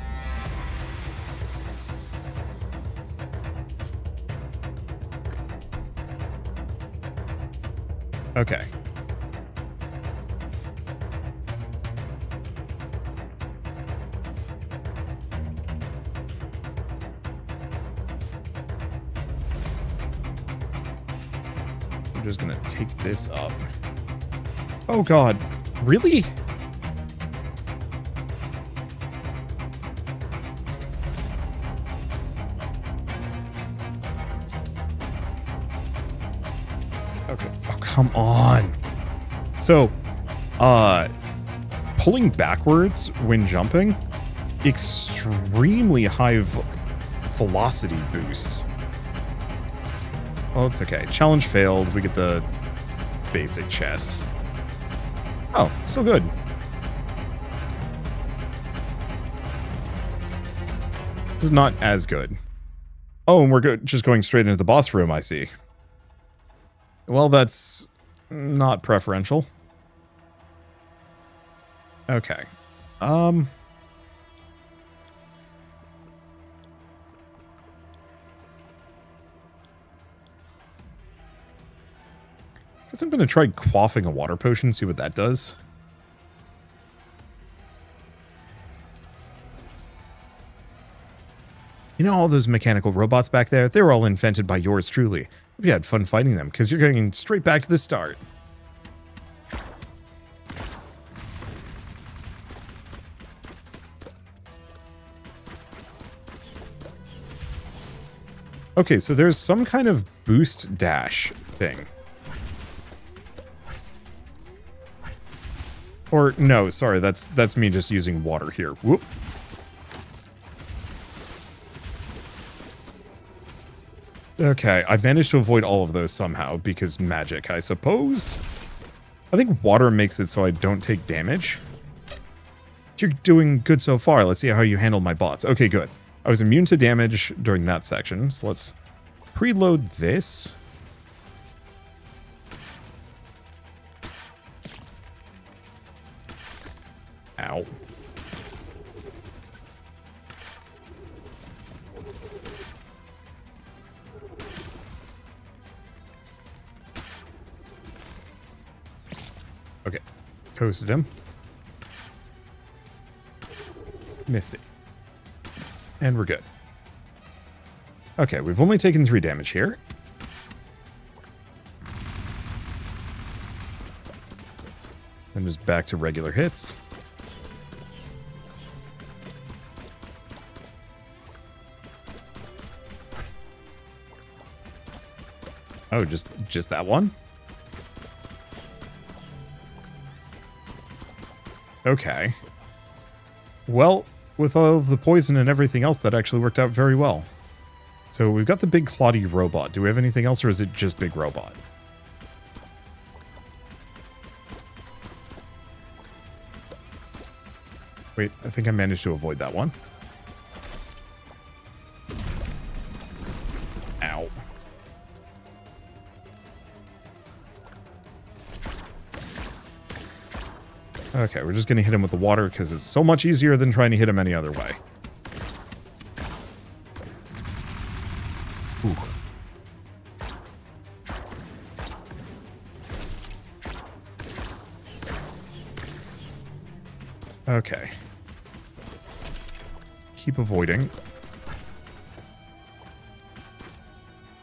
Okay. I'm just gonna take this up. Oh god. Really? Okay. Oh, come on. So, pulling backwards when jumping, extremely high velocity boost. Well, it's okay. Challenge failed. We get the basic chest. Oh, still good. This is not as good. Oh, and we're just going straight into the boss room, I see. Well, that's not preferential. Okay. Guess I'm gonna try quaffing a water potion, see what that does. You know all those mechanical robots back there? They were all invented by yours truly. Hope you had fun fighting them, because you're going straight back to the start. Okay, so there's some kind of boost dash thing. Or, no, sorry, that's me just using water here. Whoop. Okay, I managed to avoid all of those somehow, because magic, I suppose? I think water makes it so I don't take damage. You're doing good so far. Let's see how you handle my bots. Okay, good. I was immune to damage during that section, so let's preload this. Ow. Okay, toasted him. Missed it. And we're good. Okay, we've only taken 3 damage here. And just back to regular hits. Oh, just that one? Okay. Well, with all the poison and everything else, that actually worked out very well. So we've got the big cloddy robot. Do we have anything else, or is it just big robot? Wait, I think I managed to avoid that one. Ow. Okay, we're just going to hit him with the water because it's so much easier than trying to hit him any other way. Ooh. Okay. Keep avoiding.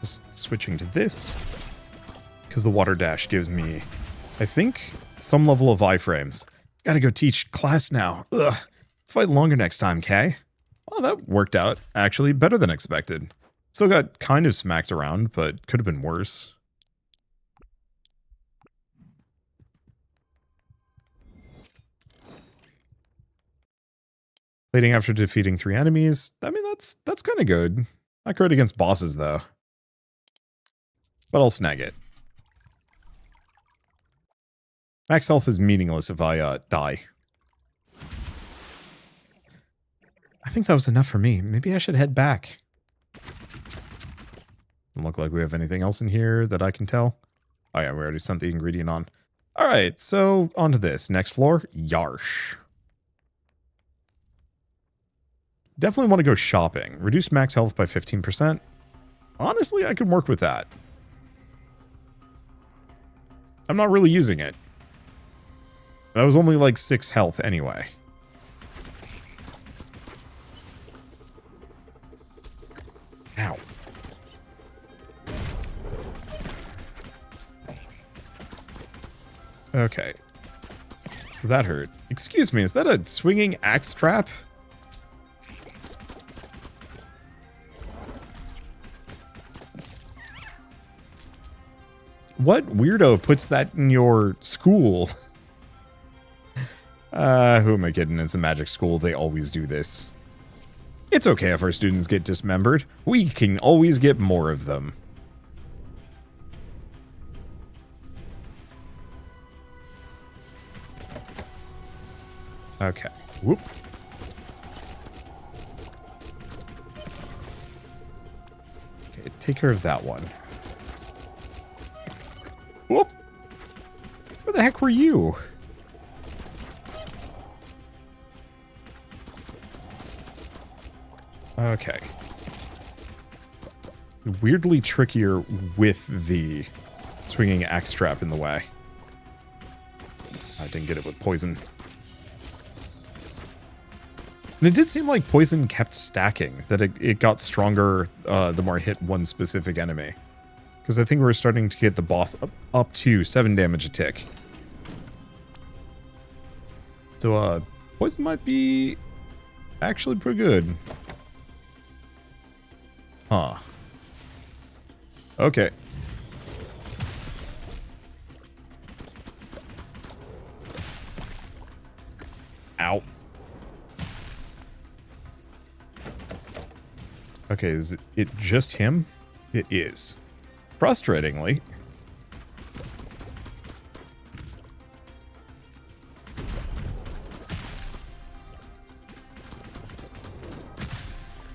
Just switching to this. Because the water dash gives me, I think, some level of iframes. Gotta go teach class now. Ugh. Let's fight longer next time, Kay. Well, that worked out, actually, better than expected. Still got kind of smacked around, but could have been worse. Plating after defeating 3 enemies. I mean, that's kind of good. Not great against bosses, though. But I'll snag it. Max health is meaningless if I die. I think that was enough for me. Maybe I should head back. Doesn't look like we have anything else in here that I can tell. Oh yeah, we already sent the ingredient on. Alright, so on to this. Next floor, Yarsh. Definitely want to go shopping. Reduce max health by 15%. Honestly, I could work with that. I'm not really using it. That was only like 6 health anyway. Ow. Okay. So that hurt. Excuse me, is that a swinging axe trap? What weirdo puts that in your school? Who am I kidding? It's a magic school. They always do this. It's okay if our students get dismembered. We can always get more of them. Okay. Whoop. Okay, take care of that one. Whoop. Where the heck were you? Okay. Weirdly trickier with the swinging axe trap in the way. I didn't get it with poison. And it did seem like poison kept stacking, that it got stronger the more I hit one specific enemy. Because I think we're starting to get the boss up to 7 damage a tick. So, poison might be actually pretty good. Huh. Okay. Ow. Okay, is it just him? It is. Frustratingly.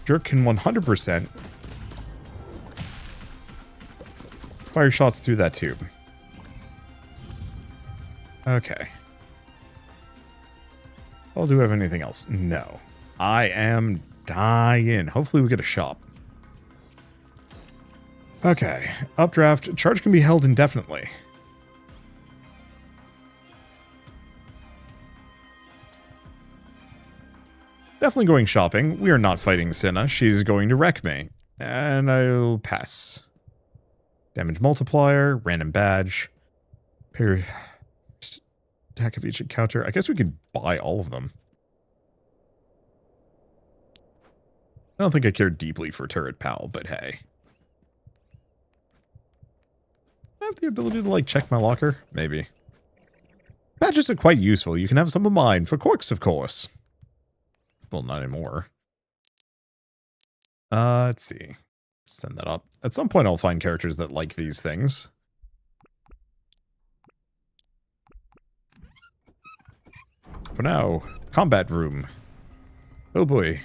Jerk can 100% fire shots through that tube. Okay. Well, do we have anything else? No. I am dying. Hopefully we get a shop. Okay. Updraft. Charge can be held indefinitely. Definitely going shopping. We are not fighting Cinna. She's going to wreck me. And I'll pass. Damage multiplier. Random badge. Attack of each encounter. I guess we could buy all of them. I don't think I care deeply for Turret Pal, but hey. I have the ability to, like, check my locker? Maybe. Badges are quite useful. You can have some of mine. For quirks, of course. Well, not anymore. Let's see. Send that up. At some point, I'll find characters that like these things. For now, combat room. Oh boy.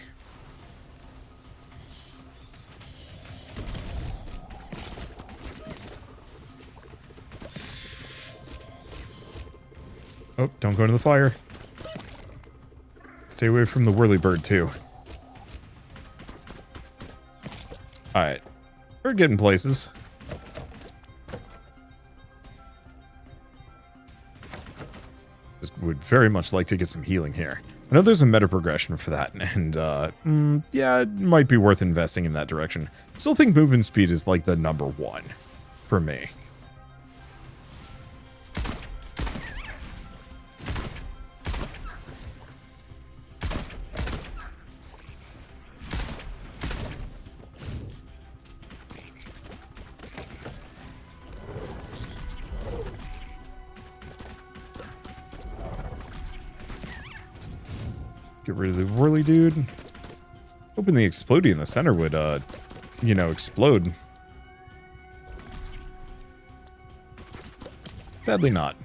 Oh, don't go into the fire. Stay away from the whirly bird, too. Alright. We're getting places. Just would very much like to get some healing here. I know there's a meta progression for that, and, yeah, it might be worth investing in that direction. Still think movement speed is, like, the #1 for me. Get rid of the whirly dude. Hoping the explodey in the center would, you know, explode. Sadly not.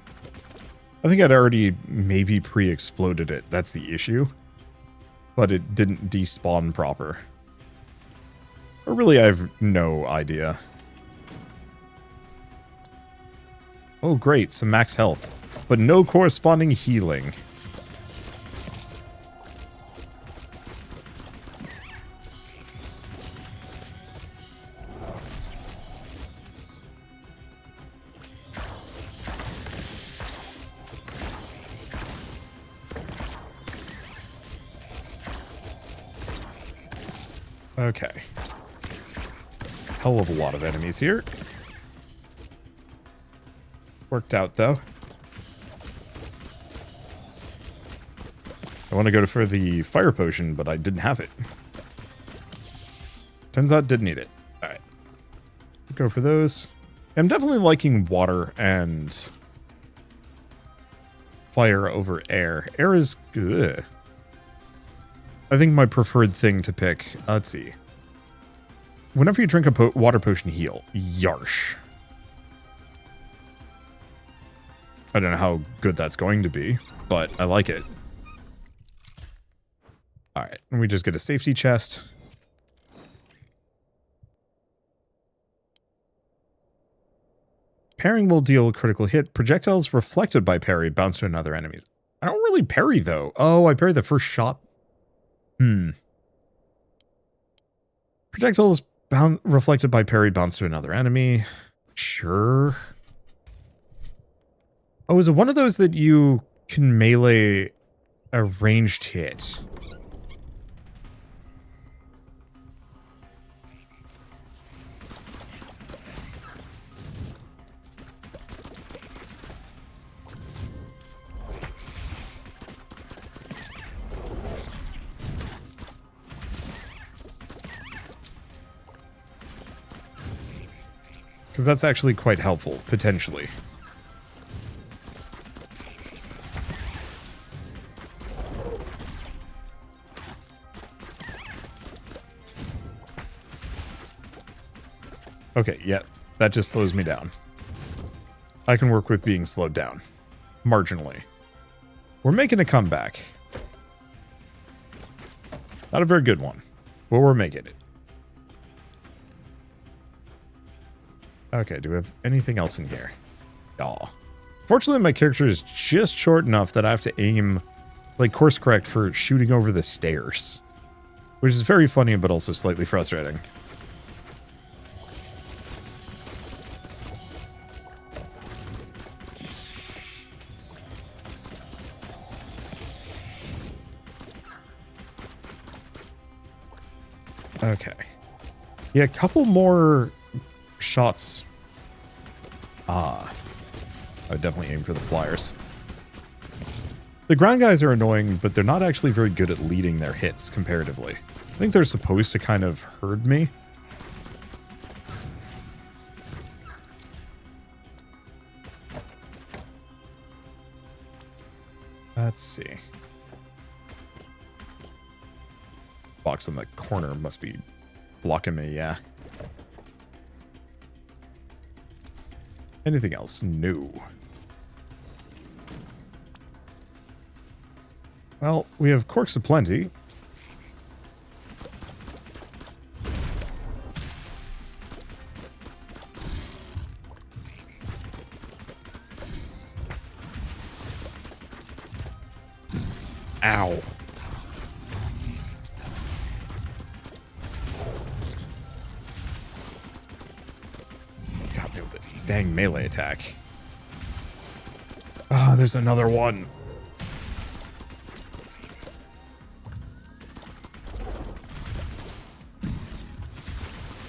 I think I'd already maybe pre-exploded it. That's the issue. But it didn't despawn proper. Or really, I have no idea. Oh, great. Some max health. But no corresponding healing. Okay. Hell of a lot of enemies here. Worked out, though. I want to go for the fire potion, but I didn't have it. Turns out didn't need it. Alright. Go for those. I'm definitely liking water and fire over air. Air is good. I think my preferred thing to pick. Let's see. Whenever you drink a water potion, heal. Yarsh. I don't know how good that's going to be, but I like it. Alright, and we just get a safety chest. Parrying will deal a critical hit. Projectiles reflected by parry bounce to another enemy. I don't really parry, though. Oh, I parry the first shot. Projectiles reflected by parry bounce to another enemy. Sure. Oh, is it one of those that you can melee a ranged hit? Because that's actually quite helpful, potentially. Okay, yeah, that just slows me down. I can work with being slowed down. Marginally. We're making a comeback. Not a very good one, but we're making it. Okay, do we have anything else in here? Aw. Fortunately, my character is just short enough that I have to aim, like, course correct for shooting over the stairs. Which is very funny, but also slightly frustrating. Okay. Yeah, a couple more shots. I would definitely aim for the flyers. The ground guys are annoying, but they're not actually very good at leading their hits comparatively. I think they're supposed to kind of herd me. Let's see. Box in the corner must be blocking me, yeah. Anything else? No. Well, we have corks aplenty. Ow. Got me with a dang melee attack. Oh, there's another one.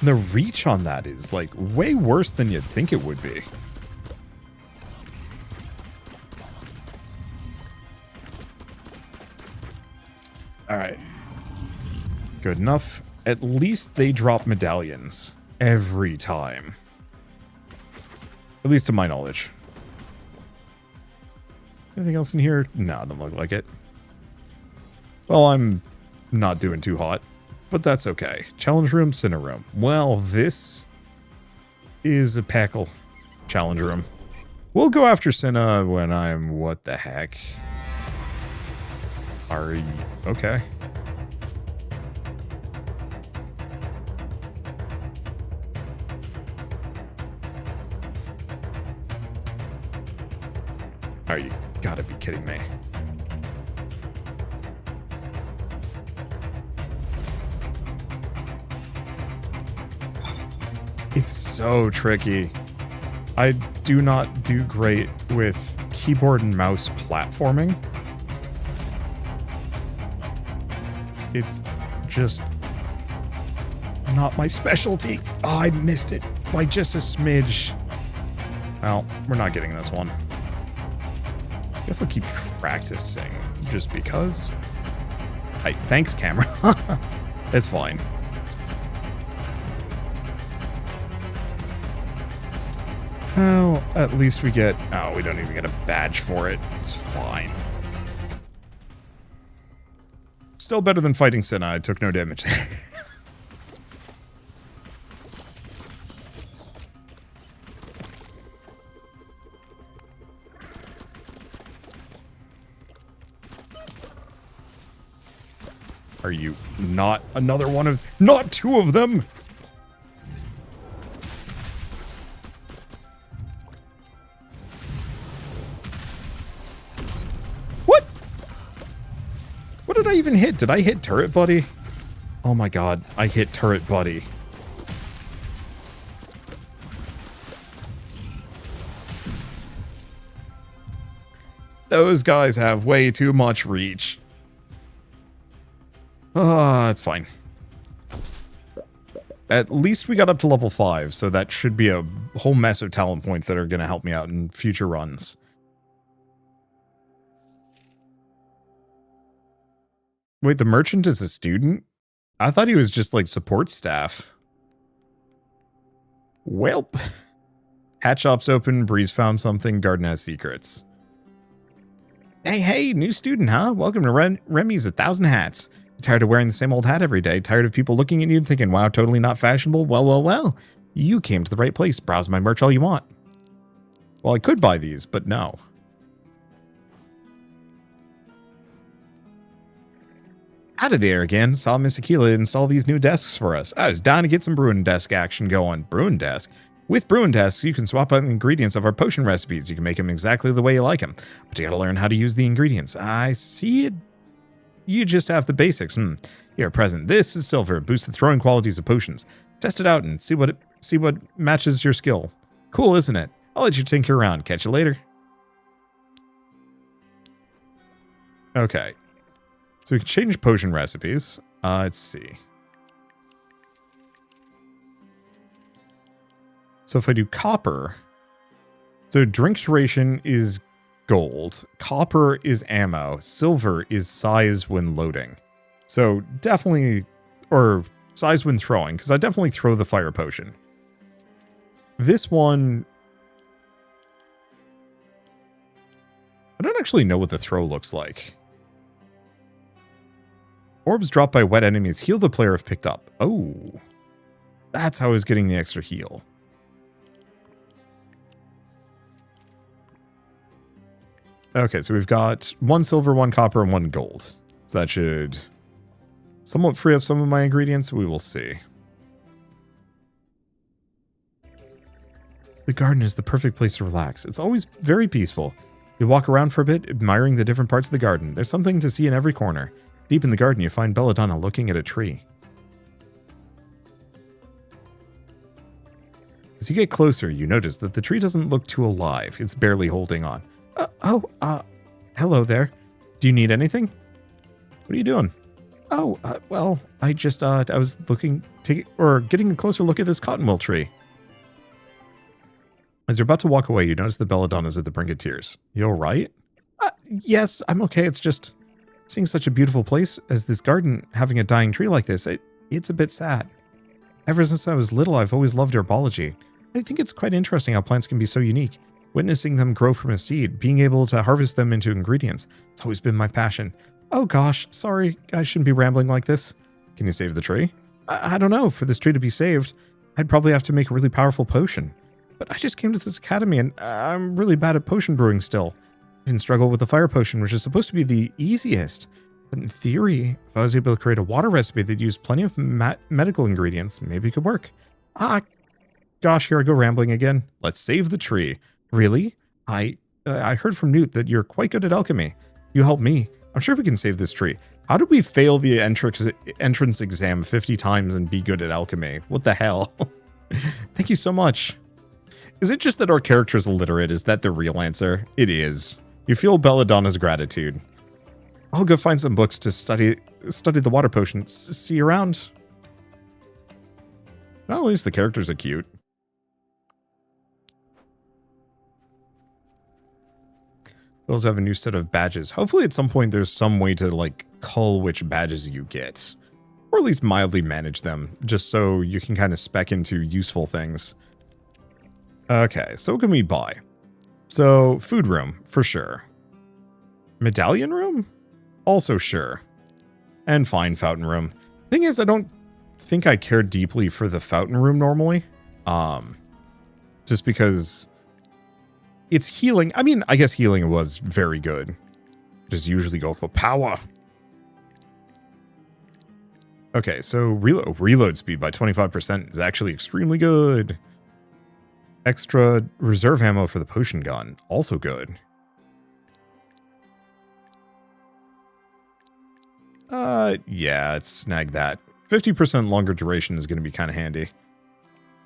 The reach on that is, like, way worse than you'd think it would be. Alright. Good enough. At least they drop medallions every time. At least to my knowledge. Anything else in here? No, it doesn't look like it. Well, I'm not doing too hot, but that's okay. Challenge room, Sinner room. Well, this is a Packle challenge room. We'll go after Cinna when I'm... What the heck? Are you... Okay. Oh, you gotta be kidding me. It's so tricky. I do not do great with keyboard and mouse platforming. It's just not my specialty. Oh, I missed it by just a smidge. Well, we're not getting this one. Guess I'll keep practicing just because. Hey, thanks, camera. It's fine. Well, at least we get... Oh, we don't even get a badge for it. It's fine. Still better than fighting Senna. I took no damage there. Are you not another one of... Not two of them! What? What did I even hit? Did I hit Turret Buddy? Oh my god, I hit Turret Buddy. Those guys have way too much reach. It's fine. At least we got up to level 5, so that should be a whole mess of talent points that are going to help me out in future runs. Wait, the merchant is a student? I thought he was just like support staff. Welp. Hat shop's open, Breeze found something, garden has secrets. Hey, new student, huh? Welcome to Remy's 1,000 Hats. Tired of wearing the same old hat every day? Tired of people looking at you and thinking, wow, totally not fashionable? Well. You came to the right place. Browse my merch all you want. Well, I could buy these, but no. Out of there again. Saw Miss Aquila install these new desks for us. I was down to get some brewing desk action going. Brewing desk? With brewing desks, you can swap out the ingredients of our potion recipes. You can make them exactly the way you like them. But you gotta learn how to use the ingredients. I see it. You just have the basics. Here, present. This is silver. Boosts the throwing qualities of potions. Test it out and see what matches your skill. Cool, isn't it? I'll let you tinker around. Catch you later. Okay. So we can change potion recipes. Let's see. So if I do copper, so drink duration is gold, copper is ammo, silver is size when loading. So definitely, or size when throwing, because I definitely throw the fire potion. This one, I don't actually know what the throw looks like. Orbs dropped by wet enemies heal the player if picked up. Oh, that's how I was getting the extra heal. Okay, so we've got 1 silver, 1 copper, and 1 gold. So that should somewhat free up some of my ingredients. We will see. The garden is the perfect place to relax. It's always very peaceful. You walk around for a bit, admiring the different parts of the garden. There's something to see in every corner. Deep in the garden, you find Belladonna looking at a tree. As you get closer, you notice that the tree doesn't look too alive. It's barely holding on. Hello there. Do you need anything? What are you doing? Well, I just, I was getting a closer look at this cottonwool tree. As you're about to walk away, you notice the Belladonna's at the brink of tears. You alright? Yes, I'm okay. It's just seeing such a beautiful place as this garden having a dying tree like this, it's a bit sad. Ever since I was little, I've always loved herbology. I think it's quite interesting how plants can be so unique. Witnessing them grow from a seed, being able to harvest them into ingredients, it's always been my passion. Oh gosh, sorry, I shouldn't be rambling like this. Can you save the tree? I don't know, for this tree to be saved, I'd probably have to make a really powerful potion. But I just came to this academy and I'm really bad at potion brewing still. I can struggle with the fire potion, which is supposed to be the easiest. But in theory, if I was able to create a water recipe that used plenty of medical ingredients, maybe it could work. Ah, gosh, here I go rambling again. Let's save the tree. Really? I heard from Newt that you're quite good at alchemy. You help me. I'm sure we can save this tree. How did we fail the entrance exam 50 times and be good at alchemy? What the hell? Thank you so much. Is it just that our character is illiterate? Is that the real answer? It is. You feel Belladonna's gratitude. I'll go find some books to study the water potions. See you around. Well, at least the characters are cute. We also have a new set of badges. Hopefully at some point there's some way to like cull which badges you get. Or at least mildly manage them, just so you can kind of spec into useful things. Okay, so what can we buy? So, food room, for sure. Medallion room? Also sure. And fine, fountain room. Thing is, I don't think I care deeply for the fountain room normally. Just because it's healing. I mean, I guess healing was very good. Just usually go for power. Okay, so reload speed by 25% is actually extremely good. Extra reserve ammo for the potion gun, also good. Yeah, let's snag that. 50% longer duration is going to be kind of handy.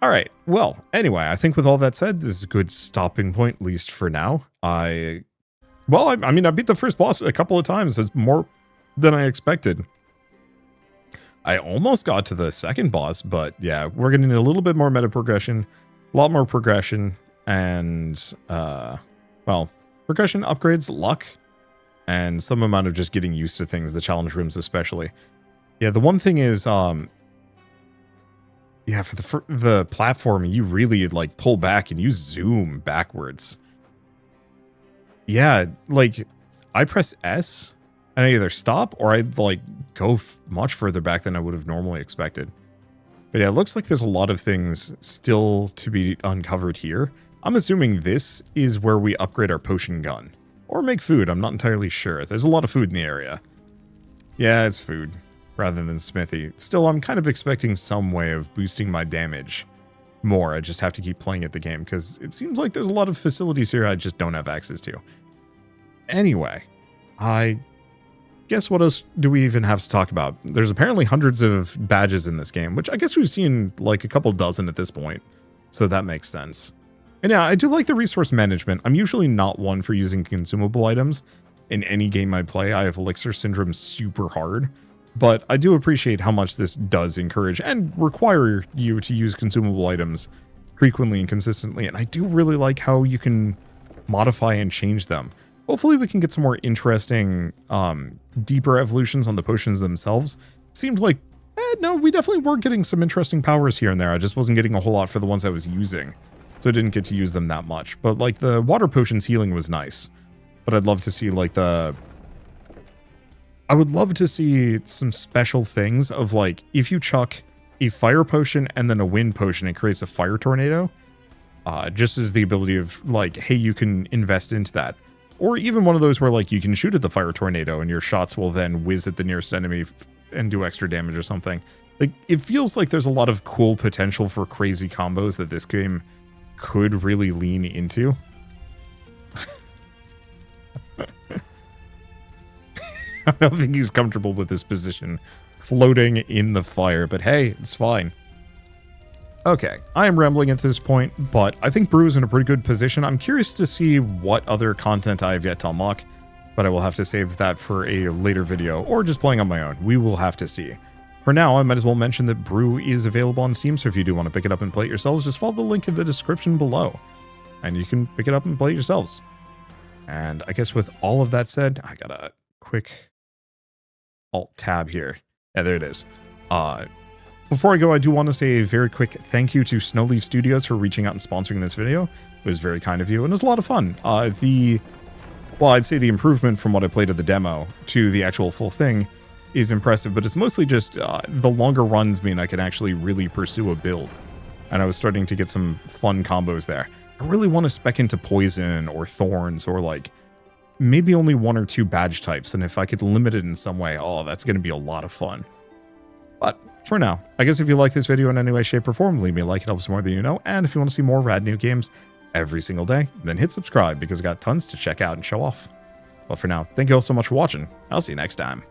All right, well, anyway, I think with all that said, this is a good stopping point, at least for now. I mean, I beat the first boss a couple of times. It's more than I expected. I almost got to the second boss, but yeah, we're getting a little bit more meta progression, a lot more progression, and, well, progression, upgrades, luck, and some amount of just getting used to things, the challenge rooms especially. Yeah, the one thing is, yeah, for the platform, you really, like, pull back and you zoom backwards. Yeah, like, I press S, and I either stop or I, like, go much further back than I would have normally expected. But yeah, it looks like there's a lot of things still to be uncovered here. I'm assuming this is where we upgrade our potion gun. Or make food, I'm not entirely sure. There's a lot of food in the area. Yeah, it's food, rather than smithy. Still, I'm kind of expecting some way of boosting my damage more. I just have to keep playing at the game, because it seems like there's a lot of facilities here I just don't have access to. Anyway, I guess what else do we even have to talk about? There's apparently hundreds of badges in this game, which I guess we've seen like a couple dozen at this point, so that makes sense. And yeah, I do like the resource management. I'm usually not one for using consumable items in any game I play. I have elixir syndrome super hard, but I do appreciate how much this does encourage and require you to use consumable items frequently and consistently, and I do really like how you can modify and change them. Hopefully we can get some more interesting, deeper evolutions on the potions themselves. Seemed like, no, we definitely were getting some interesting powers here and there. I just wasn't getting a whole lot for the ones I was using, so I didn't get to use them that much. But, like, the water potions healing was nice. But I'd love to see, like, I would love to see some special things of, like, if you chuck a fire potion and then a wind potion, it creates a fire tornado. Just as the ability of, like, hey, you can invest into that. Or even one of those where, like, you can shoot at the fire tornado and your shots will then whiz at the nearest enemy and do extra damage or something. Like, it feels like there's a lot of cool potential for crazy combos that this game could really lean into. I don't think he's comfortable with this position, floating in the fire, but hey, it's fine. Okay, I am rambling at this point, but I think Brew is in a pretty good position. I'm curious to see what other content I have yet to unlock, but I will have to save that for a later video, or just playing on my own. We will have to see. For now, I might as well mention that Brew is available on Steam, so if you do want to pick it up and play it yourselves, just follow the link in the description below, and you can pick it up and play it yourselves. And I guess with all of that said, I got a quick Alt-tab here. Yeah, there it is. Before I go, I do want to say a very quick thank you to Snowleaf Studios for reaching out and sponsoring this video. It was very kind of you, and it was a lot of fun. The Well, I'd say the improvement from what I played at the demo to the actual full thing is impressive, but it's mostly just the longer runs mean I can actually really pursue a build. And I was starting to get some fun combos there. I really want to spec into poison or thorns or like maybe only 1 or 2 badge types. And if I could limit it in some way, oh, that's going to be a lot of fun. But for now, I guess if you like this video in any way, shape, or form, leave me a like. It helps more than you know. And if you want to see more rad new games every single day, then hit subscribe because I got tons to check out and show off. Well, for now, thank you all so much for watching. I'll see you next time.